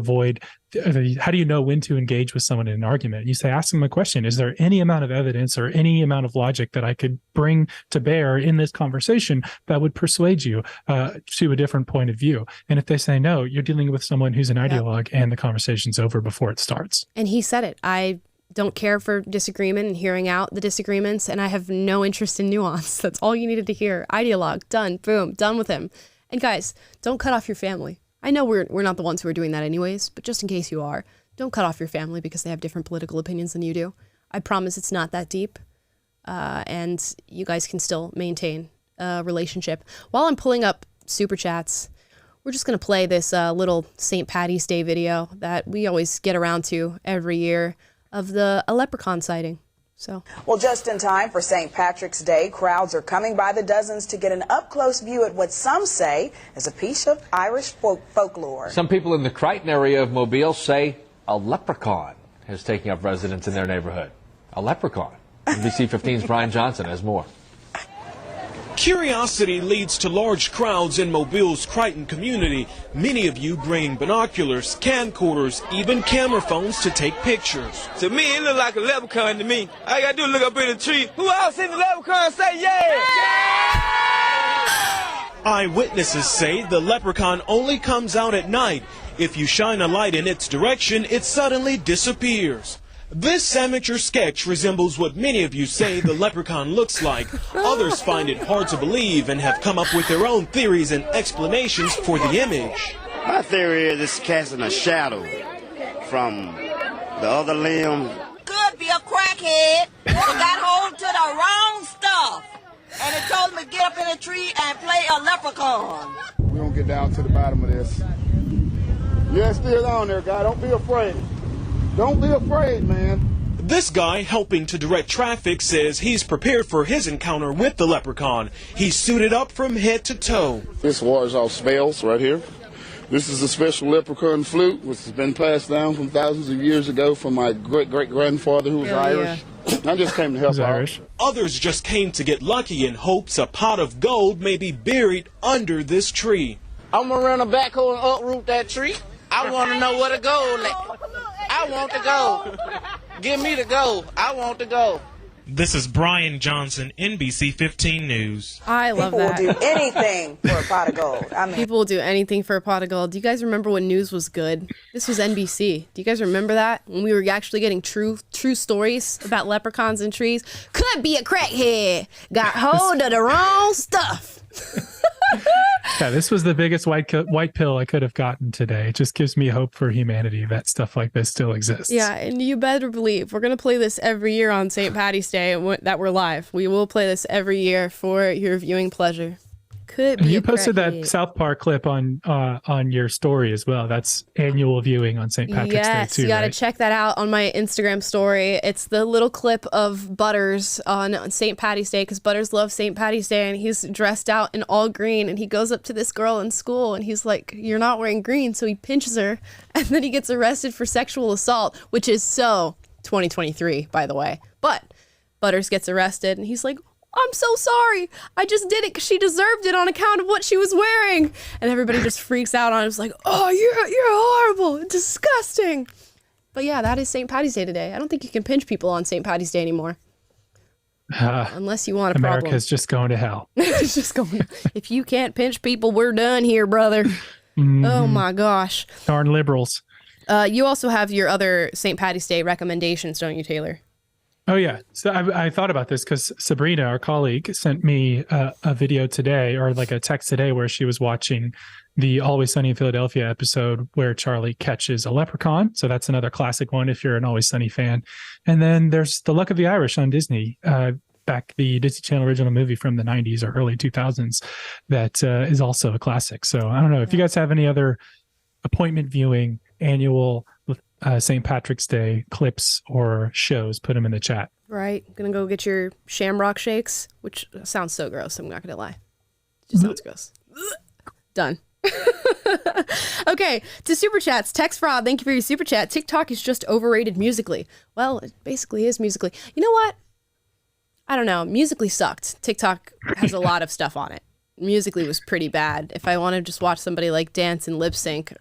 S2: know when to engage with someone in an argument? You say, ask them a question. Is there any amount of evidence or any amount of logic that I could bring to bear in this conversation that would persuade you to a different point of view? And if they say no, you're dealing with someone who's an ideologue and the conversation's over before it starts. And
S1: he said it. I don't care for disagreement and hearing out the disagreements, and I have no interest in nuance. That's all you needed to hear. Ideologue, done, boom, done with him. And guys, don't cut off your family. I know we're not the ones who are doing that anyways, but just in case you are, don't cut off your family because they have different political opinions than you do. I promise it's not that deep, and you guys can still maintain a relationship. While I'm pulling up Super Chats, we're just going to play this little St. Patty's Day video that we always get around to every year of a leprechaun sighting. Well, just in time for St. Patrick's Day, crowds are coming by the dozens to get an up-close view at what some say is a piece of Irish folklore. Some people in the Crichton area of Mobile say a leprechaun is taking up residence in their neighborhood. A leprechaun. NBC 15's Brian Johnson has more. Curiosity leads to large crowds in Mobile's Crichton community. Many of you bringing binoculars, camcorders, even camera phones to take pictures. To me, it looks like a leprechaun to me. All I gotta do is look up in the tree. Who else seen the leprechaun? Say yeah! Eyewitnesses say the leprechaun only comes out at night. If you shine a light in its direction, it suddenly disappears.
S8: This amateur sketch resembles what many of you say the leprechaun looks like. Others find it hard to believe and have come up with their own theories and explanations for the image.
S9: My theory is it's casting a shadow from the other limb.
S10: Could be a crackhead that got hold to the wrong stuff. And it told him to get up in a tree and play a leprechaun.
S11: We're going to get down to the bottom of this. Yeah, it's still on there, guy. Don't be afraid. Don't be afraid, man.
S8: This guy helping to direct traffic says he's prepared for his encounter with the leprechaun. He's suited up from head to toe.
S11: This wars off spells right here. This is a special leprechaun flute, which has been passed down from thousands of years ago from my great-great-grandfather who was Irish. I just came to help out.
S8: Others just came to get lucky in hopes a pot of gold may be buried under this tree.
S10: I'm going to run a backhoe and uproot that tree. I want to know where the gold is. I want the gold. Give me the gold. I want the gold.
S12: This is Brian Johnson, NBC 15 News.
S1: I love that.
S10: People will do anything for a pot of gold. I mean,
S1: people will do anything for a pot of gold. Do you guys remember when news was good? This was NBC. Do you guys remember that? When we were actually getting true stories about leprechauns and trees? Could be a crackhead. Got hold of the wrong stuff.
S2: Yeah, this was the biggest white pill I could have gotten today. It just gives me hope for humanity that stuff like this still exists.
S1: Yeah, and you better believe we're going to play this every year on St. Paddy's Day that we're live. We will play this every year for your viewing pleasure. Could be.
S2: You posted that South Park clip on your story as well. That's annual viewing on St. Patrick's Day too.
S1: Yes, you got to check that out on my Instagram story. It's the little clip of Butters on St. Paddy's Day because Butters loves St. Paddy's Day and he's dressed out in all green and he goes up to this girl in school and he's like, "You're not wearing green," so he pinches her and then he gets arrested for sexual assault, which is so 2023, by the way. But Butters gets arrested and he's like, "I'm so sorry. I just did it because she deserved it on account of what she was wearing." And everybody just freaks out on it. It's like, "Oh, you're horrible. Disgusting." But yeah, that is St. Paddy's Day today. I don't think you can pinch people on St. Paddy's Day anymore. Unless you want a problem.
S2: America's just going to hell.
S1: It's just going. If you can't pinch people, we're done here, brother. Oh my gosh.
S2: Darn liberals.
S1: You also have your other St. Paddy's Day recommendations, don't you, Taylor?
S2: Oh, yeah. So I thought about this because Sabrina, our colleague, sent me a video today or like a text today where she was watching the Always Sunny in Philadelphia episode where Charlie catches a leprechaun. So that's another classic one if you're an Always Sunny fan. And then there's The Luck of the Irish on Disney, back the Disney Channel original movie from the 90s or early 2000s that is also a classic. So I don't know if you guys have any other appointment viewing annual St. Patrick's Day clips or shows, put them in the chat.
S1: Right. Gonna go get your shamrock shakes, which sounds so gross. I'm not gonna lie. It just sounds gross. Done. Okay, to Super Chats. Text Fraud, thank you for your Super Chat. TikTok is just overrated musically. Well, it basically is musically. You know what? I don't know. Musically sucked. TikTok has a lot of stuff on it. Musically was pretty bad. If I want to just watch somebody like dance and lip sync,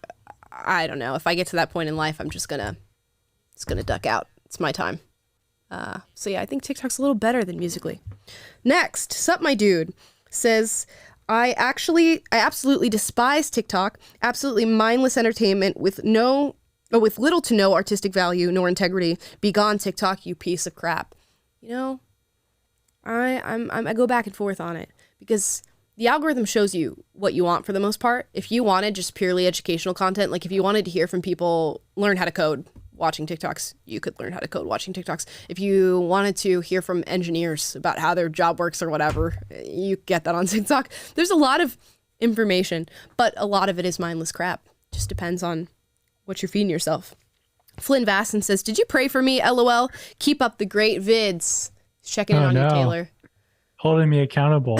S1: I don't know. If I get to that point in life, I'm just gonna duck out. It's my time. So yeah, I think TikTok's a little better than musically. Next, Sup My Dude says, I absolutely despise TikTok. Absolutely mindless entertainment with little to no artistic value nor integrity. Be gone, TikTok, you piece of crap. You know, I go back and forth on it because the algorithm shows you what you want for the most part. If you wanted just purely educational content, like if you wanted to hear from people learn how to code watching TikToks, you could learn how to code watching TikToks. If you wanted to hear from engineers about how their job works or whatever, you get that on TikTok. There's a lot of information, but a lot of it is mindless crap. Just depends on what you're feeding yourself. Flynn Vasson says, "Did you pray for me? LOL. Keep up the great vids." He's checking in on you, Taylor.
S2: Holding me accountable.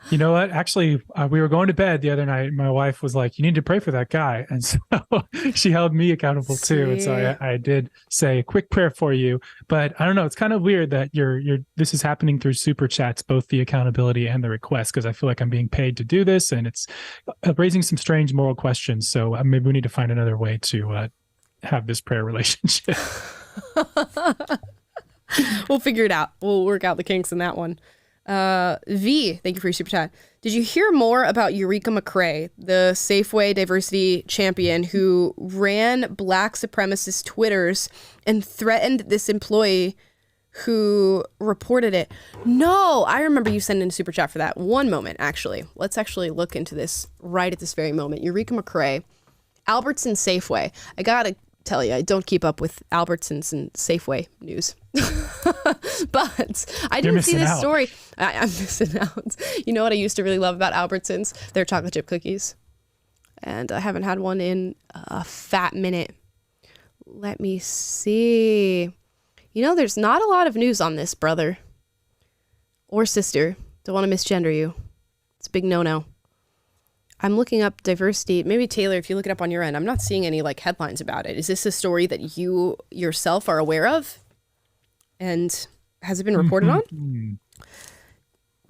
S2: You know what? Actually, we were going to bed the other night. My wife was like, "You need to pray for that guy." And so she held me accountable too. And so I did say a quick prayer for you. But I don't know. It's kind of weird that this is happening through Super Chats, both the accountability and the request, because I feel like I'm being paid to do this. And it's raising some strange moral questions. So maybe we need to find another way to have this prayer relationship.
S1: We'll figure it out. We'll work out the kinks in that one. V, thank you for your super chat. Did you hear more about Eureka McCrae, the Safeway diversity champion who ran black supremacist Twitters and threatened this employee who reported it? No, I remember you sending a super chat for that. One moment, actually. Let's actually look into this right at this very moment. Eureka McCrae, Albertson Safeway. I gotta tell you, I don't keep up with Albertsons and Safeway news. But I didn't see this story. I'm missing out. You know what I used to really love about Albertsons? Their chocolate chip cookies. And I haven't had one in a fat minute. Let me see. You know, there's not a lot of news on this, brother. Or sister. Don't want to misgender you. It's a big no-no. I'm looking up diversity. Maybe Taylor, if you look it up on your end, I'm not seeing any like headlines about it. Is this a story that you yourself are aware of? And has it been reported on?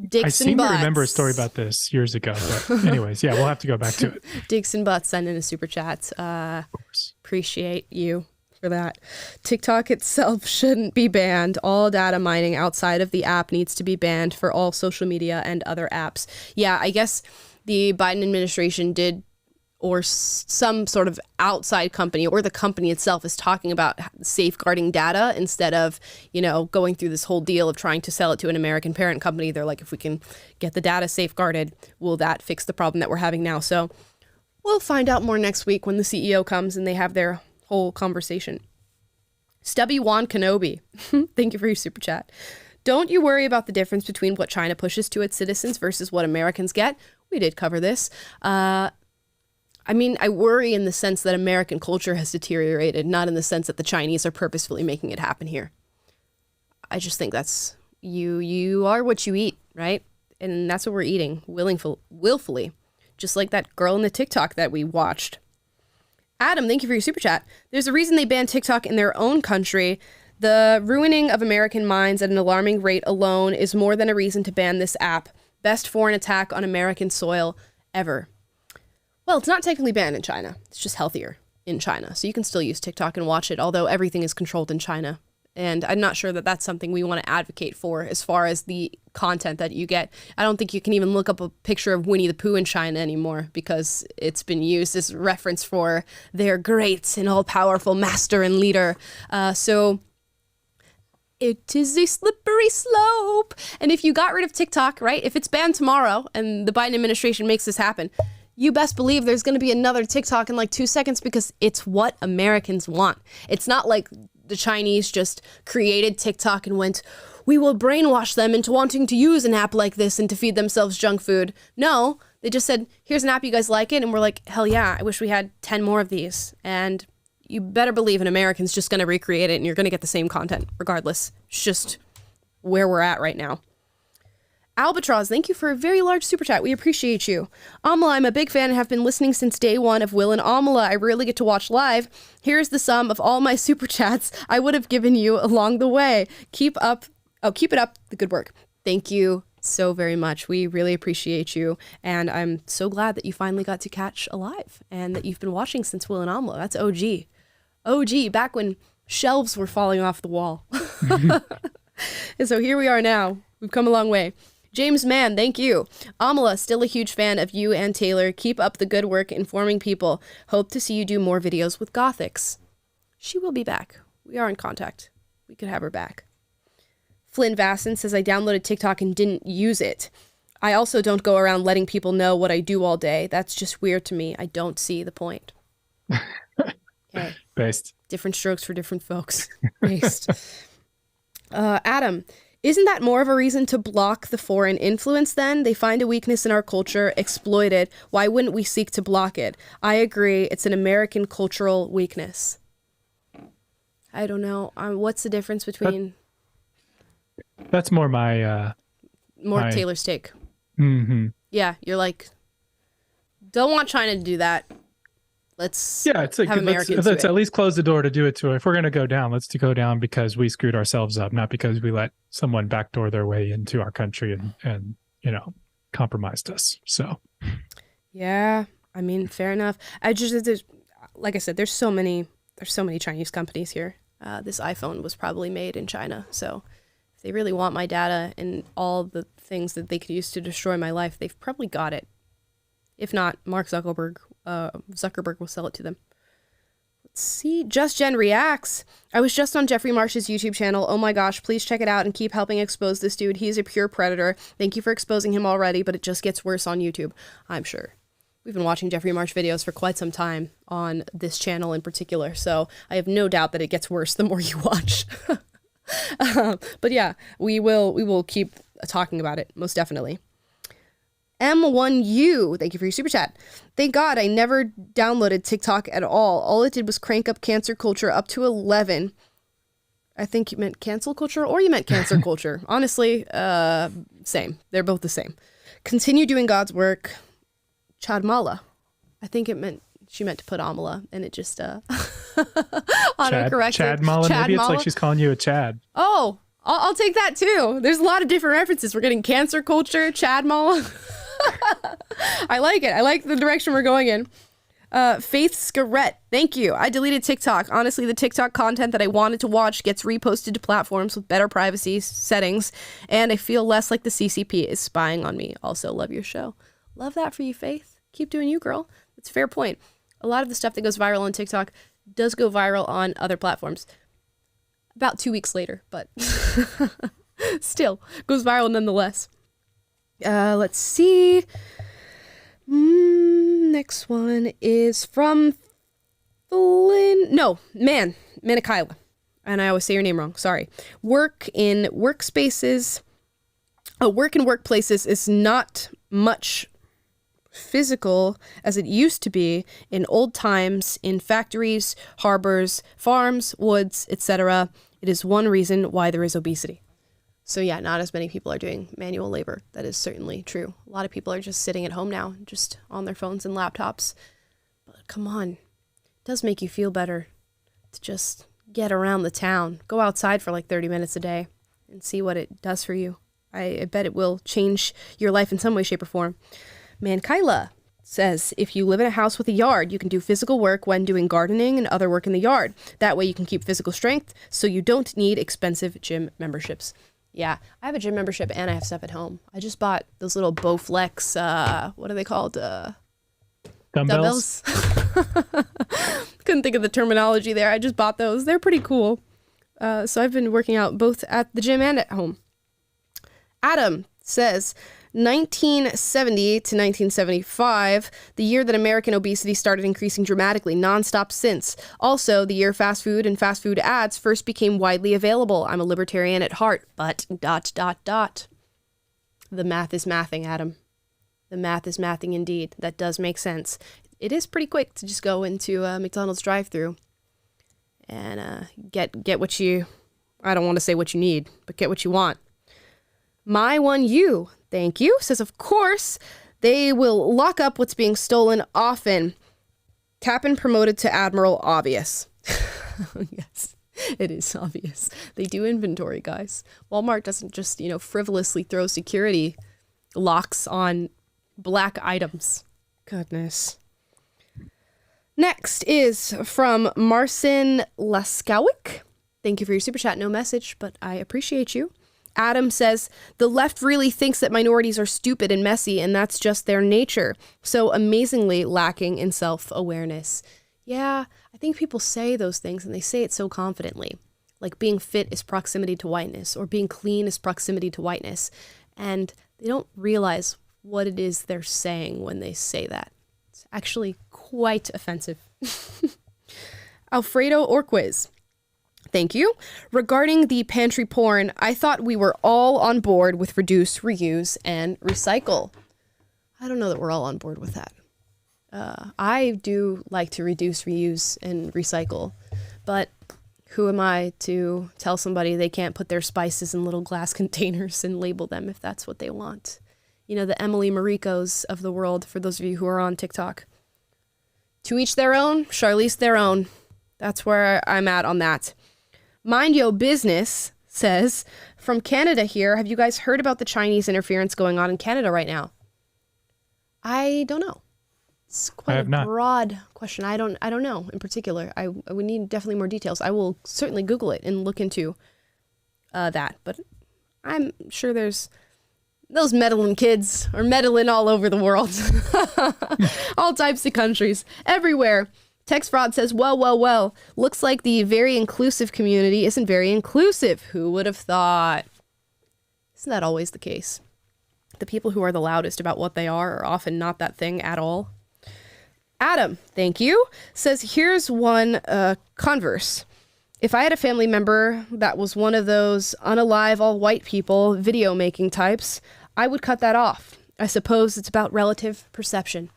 S1: Dixon
S2: I seem
S1: Butts.
S2: to remember a story about this years ago. But anyways, yeah, we'll have to go back to it.
S1: Dixon Butts sent in a super chat. Appreciate you for that. TikTok itself shouldn't be banned. All data mining outside of the app needs to be banned for all social media and other apps. Yeah, I guess the Biden administration did, or some sort of outside company or the company itself is talking about safeguarding data instead of, you know, going through this whole deal of trying to sell it to an American parent company. They're like, if we can get the data safeguarded, will that fix the problem that we're having now? So we'll find out more next week when the CEO comes and they have their whole conversation. Stubby Juan Kenobi, thank you for your super chat. Don't you worry about the difference between what China pushes to its citizens versus what Americans get? We did cover this. I mean, I worry in the sense that American culture has deteriorated, not in the sense that the Chinese are purposefully making it happen here. I just think that's, you are what you eat, right? And that's what we're eating, willfully. Just like that girl in the TikTok that we watched. Adam, thank you for your super chat. There's a reason they banned TikTok in their own country. The ruining of American minds at an alarming rate alone is more than a reason to ban this app. Best foreign attack on American soil ever. Well, it's not technically banned in China. It's just healthier in China. So you can still use TikTok and watch it, although everything is controlled in China. And I'm not sure that that's something we want to advocate for as far as the content that you get. I don't think you can even look up a picture of Winnie the Pooh in China anymore because it's been used as reference for their great and all-powerful master and leader. So it is a slippery slope. And if you got rid of TikTok, right, if it's banned tomorrow and the Biden administration makes this happen, you best believe there's going to be another TikTok in like 2 seconds because it's what Americans want. It's not like the Chinese just created TikTok and went, we will brainwash them into wanting to use an app like this and to feed themselves junk food. No, they just said, here's an app, you guys like it? And we're like, hell yeah, I wish we had 10 more of these. And you better believe an American's just going to recreate it and you're going to get the same content regardless. It's just where we're at right now. Albatross, thank you for a very large super chat. We appreciate you. Amala, I'm a big fan and have been listening since day one of Will and Amala. I rarely get to watch live. Here's the sum of all my super chats I would have given you along the way. Keep it up, the good work. Thank you so very much. We really appreciate you. And I'm so glad that you finally got to catch a live and that you've been watching since Will and Amala. That's OG. OG, back when shelves were falling off the wall. And so here we are now. We've come a long way. James Mann, thank you. Amala, still a huge fan of you and Taylor. Keep up the good work informing people. Hope to see you do more videos with Gothics. She will be back. We are in contact. We could have her back. Flynn Vasson says, I downloaded TikTok and didn't use it. I also don't go around letting people know what I do all day. That's just weird to me. I don't see the point. Okay.
S2: Based.
S1: Different strokes for different folks. Based. Adam, isn't that more of a reason to block the foreign influence then? They find a weakness in our culture, exploit it. Why wouldn't we seek to block it? I agree. It's an American cultural weakness. I don't know. What's the difference between...
S2: That's more my...
S1: more Taylor's take.
S2: Mm-hmm.
S1: Yeah, you're like, don't want China to do that. Let's
S2: it's like,
S1: have Americans
S2: let's at least close the door to do it to. If we're going to go down, let's go down because we screwed ourselves up, not because we let someone backdoor their way into our country and compromised us. So,
S1: yeah, I mean, fair enough. Like I said, there's so many Chinese companies here. This iPhone was probably made in China, so If they really want my data and all the things that they could use to destroy my life, they've probably got it. If not, Mark Zuckerberg will sell it to them. Let's see. Just Jen reacts. I was just on Jeffrey Marsh's YouTube channel. Oh my gosh, please check it out and keep helping expose this dude. He's a pure predator. Thank you for exposing him already, but it just gets worse on YouTube, I'm sure. We've been watching Jeffrey Marsh videos for quite some time on this channel in particular, so I have no doubt that it gets worse the more you watch. But yeah, we will keep talking about it, most definitely. M1U, thank you for your super chat. Thank God I never downloaded TikTok at all. All it did was crank up cancer culture up to 11. I think you meant cancel culture or you meant cancer culture. Honestly, same. They're both the same. Continue doing God's work. Chadmala. I think she meant to put Amala, and it just autocorrected.
S2: Chadmala. Maybe it's like she's calling you a Chad.
S1: Oh, I'll take that too. There's a lot of different references. We're getting cancer culture, Chadmala. I like it. I like the direction we're going in. Faith Scarrett, thank you. I deleted TikTok. Honestly, the TikTok content that I wanted to watch gets reposted to platforms with better privacy settings, and I feel less like the CCP is spying on me. Also, love your show. Love that for you, Faith. Keep doing you, girl. It's a fair point. A lot of the stuff that goes viral on TikTok does go viral on other platforms. About 2 weeks later, but still goes viral nonetheless. Let's see. Next one is from Manikayla. And I always say your name wrong. Sorry. Work in workplaces is not much physical as it used to be in old times in factories, harbors, farms, woods, etc. It is one reason why there is obesity. So yeah, not as many people are doing manual labor. That is certainly true. A lot of people are just sitting at home now, just on their phones and laptops. But come on, it does make you feel better to just get around the town. Go outside for like 30 minutes a day and see what it does for you. I bet it will change your life in some way, shape, or form. Mankyla says, if you live in a house with a yard, you can do physical work when doing gardening and other work in the yard. That way you can keep physical strength, so you don't need expensive gym memberships. Yeah, I have a gym membership and I have stuff at home. I just bought those little Bowflex, what are they called?
S2: Dumbbells?
S1: Couldn't think of the terminology there. I just bought those. They're pretty cool. So I've been working out both at the gym and at home. Adam says, 1970 to 1975, the year that American obesity started increasing dramatically, nonstop since. Also, the year fast food and fast food ads first became widely available. I'm a libertarian at heart, but ... The math is mathing, Adam. The math is mathing indeed. That does make sense. It is pretty quick to just go into a McDonald's drive-thru and get what you, I don't want to say what you need, but get what you want. My1U, thank you, says, of course, they will lock up what's being stolen often. Cap'n promoted to Admiral obvious. Yes, it is obvious. They do inventory, guys. Walmart doesn't just, frivolously throw security locks on black items. Goodness. Next is from Marcin Laskowick. Thank you for your super chat. No message, but I appreciate you. Adam says, the left really thinks that minorities are stupid and messy, and that's just their nature. So amazingly lacking in self-awareness. Yeah, I think people say those things, and they say it so confidently. Like being fit is proximity to whiteness, or being clean is proximity to whiteness. And they don't realize what it is they're saying when they say that. It's actually quite offensive. Alfredo Orquiz. Thank you. Regarding the pantry porn, I thought we were all on board with reduce, reuse, and recycle. I don't know that we're all on board with that. I do like to reduce, reuse, and recycle, but who am I to tell somebody they can't put their spices in little glass containers and label them if that's what they want? The Emily Maricos of the world, for those of you who are on TikTok. To each their own, Charlize their own. That's where I'm at on that. Mind Yo Business says, from Canada here, have you guys heard about the Chinese interference going on in Canada right now? I don't know. It's quite a broad question. I don't know in particular. I would need definitely more details. I will certainly Google it and look into that, but I'm sure there's those meddling kids are meddling all over the world. All types of countries, everywhere. Text Fraud says, well, looks like the very inclusive community isn't very inclusive. Who would have thought? Isn't that always the case? The people who are the loudest about what they are often not that thing at all. Adam, thank you, says, here's one converse. If I had a family member that was one of those unalive all white people video making types, I would cut that off. I suppose it's about relative perception.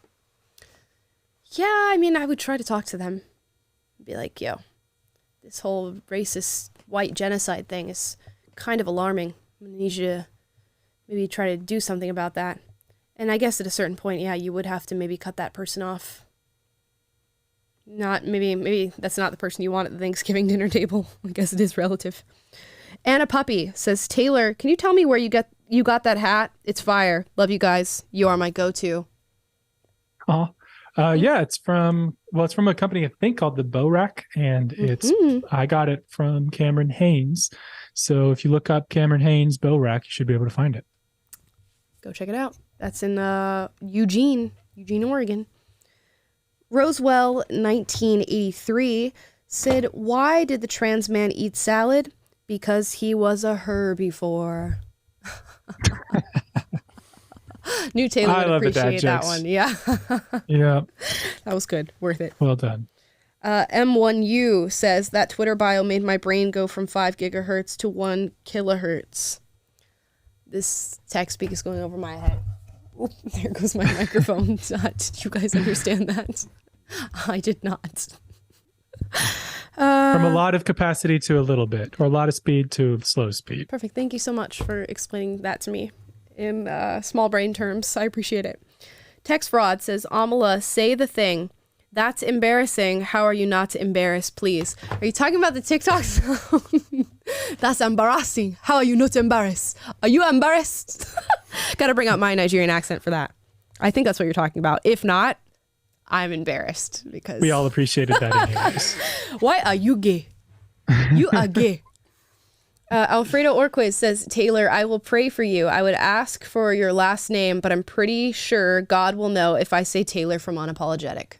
S1: Yeah, I mean, I would try to talk to them. Be like, yo, this whole racist white genocide thing is kind of alarming. I need you to maybe try to do something about that. And I guess at a certain point, yeah, you would have to maybe cut that person off. Maybe that's not the person you want at the Thanksgiving dinner table. I guess it is relative. Anna Puppy says, Taylor, can you tell me where you got that hat? It's fire. Love you guys. You are my go-to.
S2: Oh, yeah, it's from a company I think called the Bow Rack, and I got it from Cameron Haynes. So if you look up Cameron Haynes Bow Rack, you should be able to find it.
S1: Go check it out. That's in Eugene, Oregon. Rosewell 1983 said, why did the trans man eat salad? Because he was a herbivore. Knew Taylor would appreciate that one. Yeah.
S2: Yeah.
S1: That was good. Worth it.
S2: Well done.
S1: M1U says, that Twitter bio made my brain go from 5 gigahertz to 1 kilohertz. This text speak is going over my head. Oop, there goes my microphone. Did you guys understand that? I did not.
S2: From a lot of capacity to a little bit, or a lot of speed to slow speed.
S1: Perfect. Thank you so much for explaining that to me in small brain terms. I appreciate it. Text Fraud says, Amala, say the thing. That's embarrassing. How are you not embarrassed, please? Are you talking about the TikToks? That's embarrassing. How are you not embarrassed? Are you embarrassed? Got to bring out my Nigerian accent for that. I think that's what you're talking about. If not, I'm embarrassed because
S2: we all appreciated that anyways.
S1: Why are you gay? You are gay. Alfredo Orquiz says, Taylor, I will pray for you. I would ask for your last name, but I'm pretty sure God will know if I say Taylor from Unapologetic.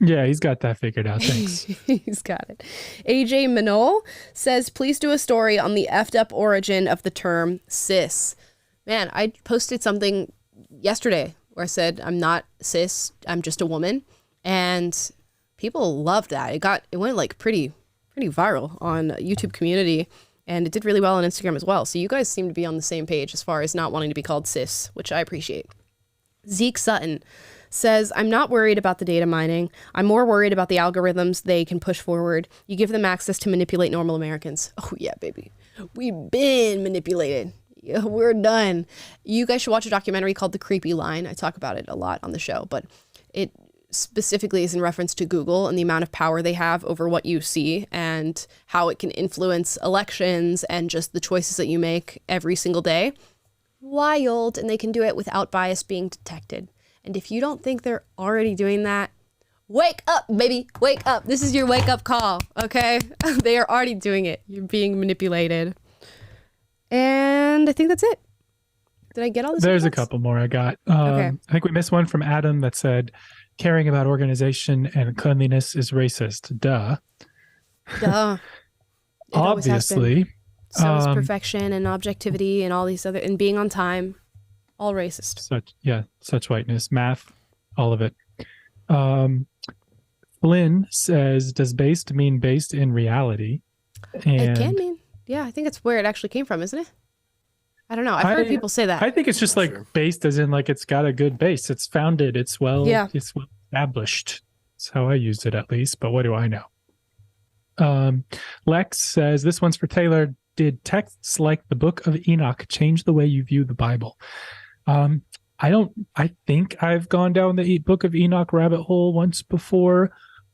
S2: Yeah, he's got that figured out. Thanks.
S1: He's got it. AJ Minol says, please do a story on the effed up origin of the term cis. Man, I posted something yesterday where I said, I'm not cis, I'm just a woman. And people loved that. It went like pretty viral on YouTube community, and it did really well on Instagram as well. So you guys seem to be on the same page as far as not wanting to be called cis, which I appreciate. Zeke Sutton says, I'm not worried about the data mining. I'm more worried about the algorithms they can push forward. You give them access to manipulate normal Americans. Oh yeah, baby. We've been manipulated. Yeah, we're done. You guys should watch a documentary called The Creepy Line. I talk about it a lot on the show, but it specifically is in reference to Google and the amount of power they have over what you see and how it can influence elections and just the choices that you make every single day. Wild. And they can do it without bias being detected. And if you don't think they're already doing that, wake up, baby. Wake up. This is your wake up call. Okay. They are already doing it. You're being manipulated. And I think that's it. Did I get all this?
S2: There's a couple more I got.
S1: Okay.
S2: I think we missed one from Adam that said, caring about organization and cleanliness is racist. Duh.
S1: Duh. It always has been.
S2: Obviously.
S1: So is perfection and objectivity and all these other, and being on time, all racist.
S2: Such whiteness, math, all of it. Flynn says, does based mean based in reality? And
S1: it can mean. Yeah, I think it's where it actually came from, isn't it? I don't know. I've heard people say that.
S2: I think it's just like based as in like it's got a good base. It's founded. It's well established. That's how I used it at least. But what do I know? Lex says, this one's for Taylor. Did texts like the Book of Enoch change the way you view the Bible? I think I've gone down the Book of Enoch rabbit hole once before,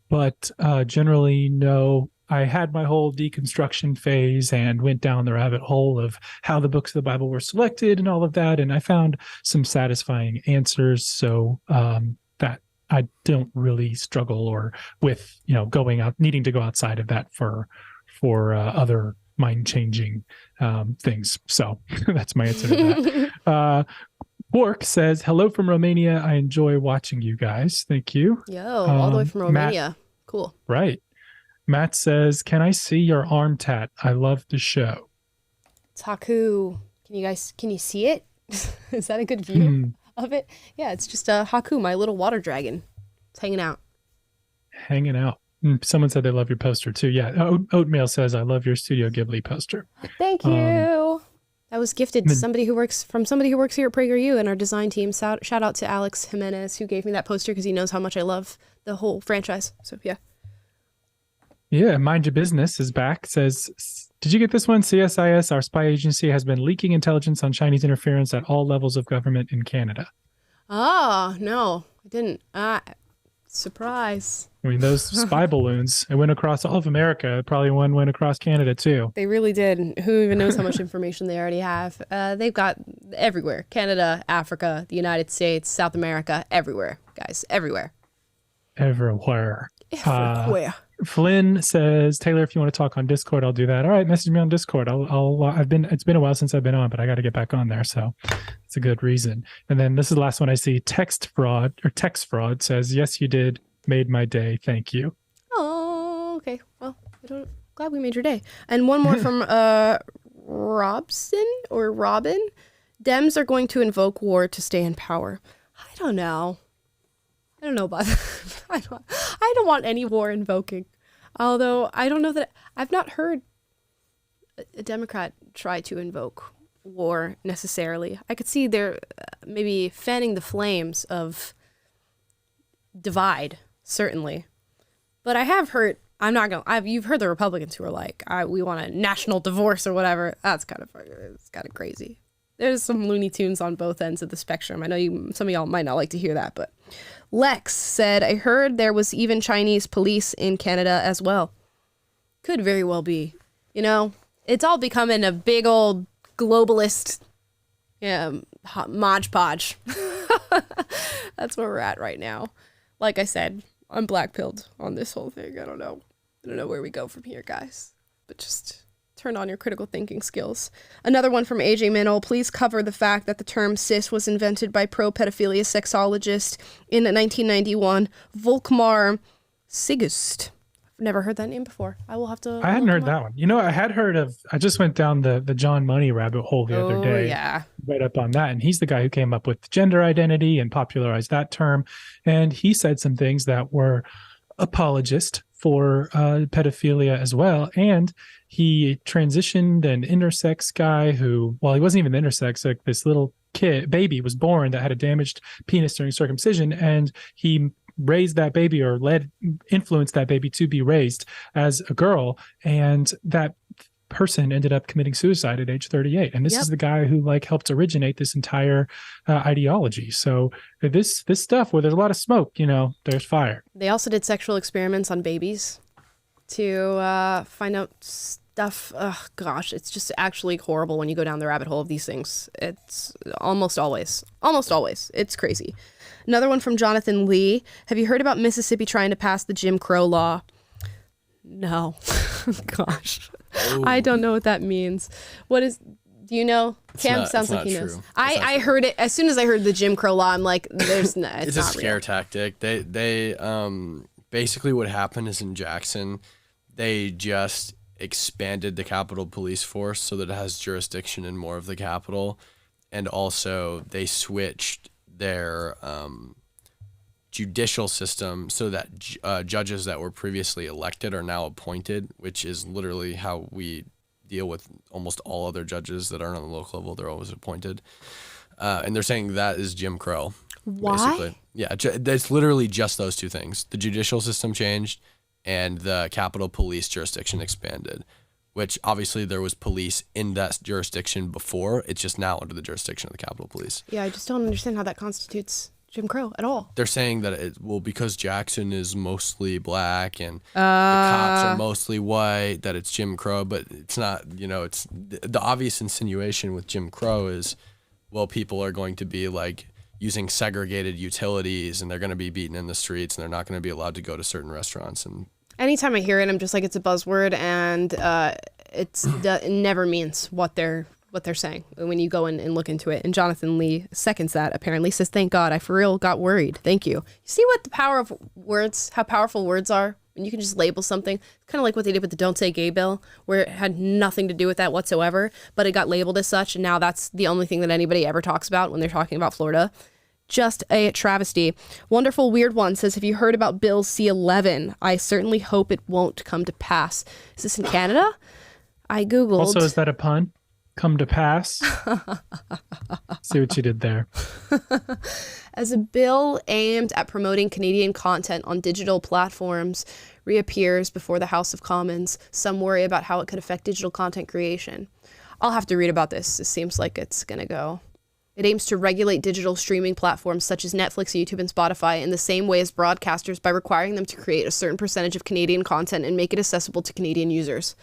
S2: but generally no. I had my whole deconstruction phase and went down the rabbit hole of how the books of the Bible were selected and all of that. And I found some satisfying answers. So that I don't really struggle or with, needing to go outside of that for other mind-changing things. So that's my answer to that. Bork says, hello from Romania. I enjoy watching you guys. Thank you.
S1: Yo, all the way from Romania.
S2: Matt,
S1: cool.
S2: Right. Matt says, can I see your arm tat? I love the show.
S1: Haku. Can you see it? Is that a good view of it? Yeah, it's just a Haku, my little water dragon. It's hanging out.
S2: Hanging out. Someone said they love your poster too. Yeah. Oatmeal says, I love your Studio Ghibli poster.
S1: Thank you. That was gifted to somebody who works here at PragerU and our design team. Shout out to Alex Jimenez, who gave me that poster because he knows how much I love the whole franchise. So yeah.
S2: Yeah, Mind Your Business is back. Says, did you get this one? CSIS, our spy agency, has been leaking intelligence on Chinese interference at all levels of government in Canada.
S1: Oh, no, I didn't. Surprise.
S2: I mean, those spy balloons, it went across all of America. Probably one went across Canada, too.
S1: They really did. Who even knows how much information they already have? They've got everywhere. Canada, Africa, the United States, South America, everywhere, guys. Everywhere.
S2: Everywhere.
S1: Everywhere.
S2: Flynn says, Taylor, if you want to talk on Discord, I'll do that. All right, message me on Discord. It's been a while since I've been on, but I got to get back on there. So it's a good reason. And then this is the last one I see. Text fraud says, yes, you did. Made my day. Thank you.
S1: Oh, okay. Well, glad we made your day. And one more from Robin. Dems are going to invoke war to stay in power. I don't know about that. I don't want any war invoking. Although I don't know that I've not heard a Democrat try to invoke war necessarily. I could see they're maybe fanning the flames of divide, certainly. But I have heard, you've heard the Republicans who are like, we want a national divorce or whatever. It's kind of crazy. There's some Looney Tunes on both ends of the spectrum. I know some of y'all might not like to hear that, but Lex said, I heard there was even Chinese police in Canada as well. Could very well be. You know, it's all becoming a big old globalist modge podge. That's where we're at right now. Like I said, I'm black-pilled on this whole thing. I don't know where we go from here, guys. But just turn on your critical thinking skills. Another one from AJ Minnow. Please cover the fact that the term cis was invented by pro-pedophilia sexologist in 1991, Volkmar Sigust. I've never heard that name before. I hadn't
S2: heard that one. You know, I just went down the John Money rabbit hole the other day.
S1: Yeah.
S2: Right up on that. And he's the guy who came up with gender identity and popularized that term. And he said some things that were apologist for pedophilia as well. And he transitioned an intersex guy who, well, he wasn't even intersex, like this little baby was born that had a damaged penis during circumcision. And he raised that baby or influenced that baby to be raised as a girl. And that person ended up committing suicide at age 38. And this is the guy who helped originate this entire ideology. So this stuff where there's a lot of smoke, there's fire.
S1: They also did sexual experiments on babies to find out stuff. Oh gosh, it's just actually horrible when you go down the rabbit hole of these things. It's almost always. It's crazy. Another one from Jonathan Lee. Have you heard about Mississippi trying to pass the Jim Crow law? No. Gosh. Ooh. I don't know what that means. Do you know? Cam sounds like he knows. I heard it as soon as I heard the Jim Crow law. I'm like, it's
S3: a scare tactic. They basically what happened is in Jackson, they just expanded the Capitol Police Force so that it has jurisdiction in more of the Capitol, and also they switched their judicial system so that judges that were previously elected are now appointed, which is literally how we deal with almost all other judges that aren't on the local level. They're always appointed. And they're saying that is Jim Crow.
S1: Why?
S3: Basically. Yeah, it's literally just those two things. The judicial system changed and the Capitol Police jurisdiction expanded, which obviously there was police in that jurisdiction before. It's just now under the jurisdiction of the Capitol Police.
S1: Yeah, I just don't understand how that constitutes Jim Crow at all.
S3: They're saying that because Jackson is mostly black and the cops are mostly white, that it's Jim Crow, but it's not. It's the obvious insinuation with Jim Crow is, well, people are going to be using segregated utilities and they're going to be beaten in the streets and they're not going to be allowed to go to certain restaurants. And
S1: anytime I hear it, I'm just like, it's a buzzword, and it never means what they're saying when you go in and look into it. And Jonathan Lee seconds that, apparently, says, thank God, I for real got worried. Thank you. You see what the power of words, how powerful words are? And you can just label something, kind of like what they did with the Don't Say Gay bill, where it had nothing to do with that whatsoever, but it got labeled as such, and now that's the only thing that anybody ever talks about when they're talking about Florida. Just a travesty. Wonderful Weird One says, have you heard about Bill C-11? I certainly hope it won't come to pass. Is this in Canada? I Googled.
S2: Also, is that a pun? Come to pass? See what you did there.
S1: As a bill aimed at promoting Canadian content on digital platforms reappears before the House of Commons, some worry about how it could affect digital content creation. I'll have to read about this. It seems like it's going to go. It aims to regulate digital streaming platforms such as Netflix, YouTube, and Spotify in the same way as broadcasters by requiring them to create a certain percentage of Canadian content and make it accessible to Canadian users.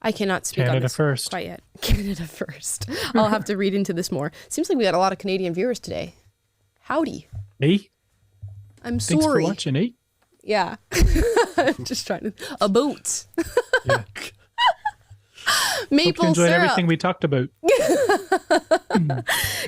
S1: I cannot speak on this
S2: first.
S1: quite yet. Canada first. I'll have to read into this more. Seems like we got a lot of Canadian viewers today. Howdy.
S2: Me?
S1: I'm
S2: Thanks
S1: sorry.
S2: for watching, eh?
S1: Yeah. Just trying to... A boat.
S2: Yeah.
S1: Maple
S2: Hope you enjoyed
S1: syrup.
S2: everything we talked about.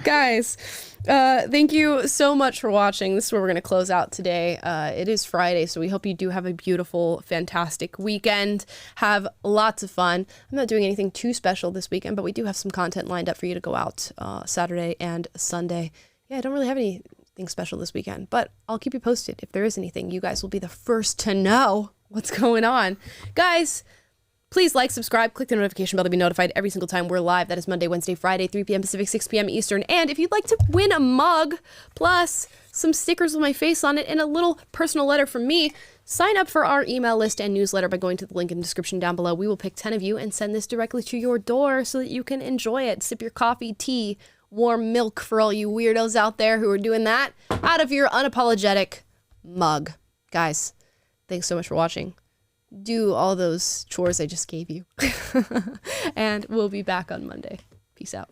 S1: Guys, thank you so much for watching. This is where we're going to close out today. It is Friday, so we hope you do have a beautiful, fantastic weekend. Have lots of fun. I'm not doing anything too special this weekend, but we do have some content lined up for you to go out Saturday and Sunday. Yeah, I don't really have anything special this weekend, but I'll keep you posted. If there is anything, you guys will be the first to know what's going on. Guys, please like, subscribe, click the notification bell to be notified every single time we're live. That is Monday, Wednesday, Friday, 3 p.m. Pacific, 6 p.m. Eastern. And if you'd like to win a mug, plus some stickers with my face on it and a little personal letter from me, sign up for our email list and newsletter by going to the link in the description down below. We will pick 10 of you and send this directly to your door so that you can enjoy it. Sip your coffee, tea, warm milk for all you weirdos out there who are doing that out of your unapologetic mug. Guys, thanks so much for watching. Do all those chores I just gave you. And we'll be back on Monday. Peace out.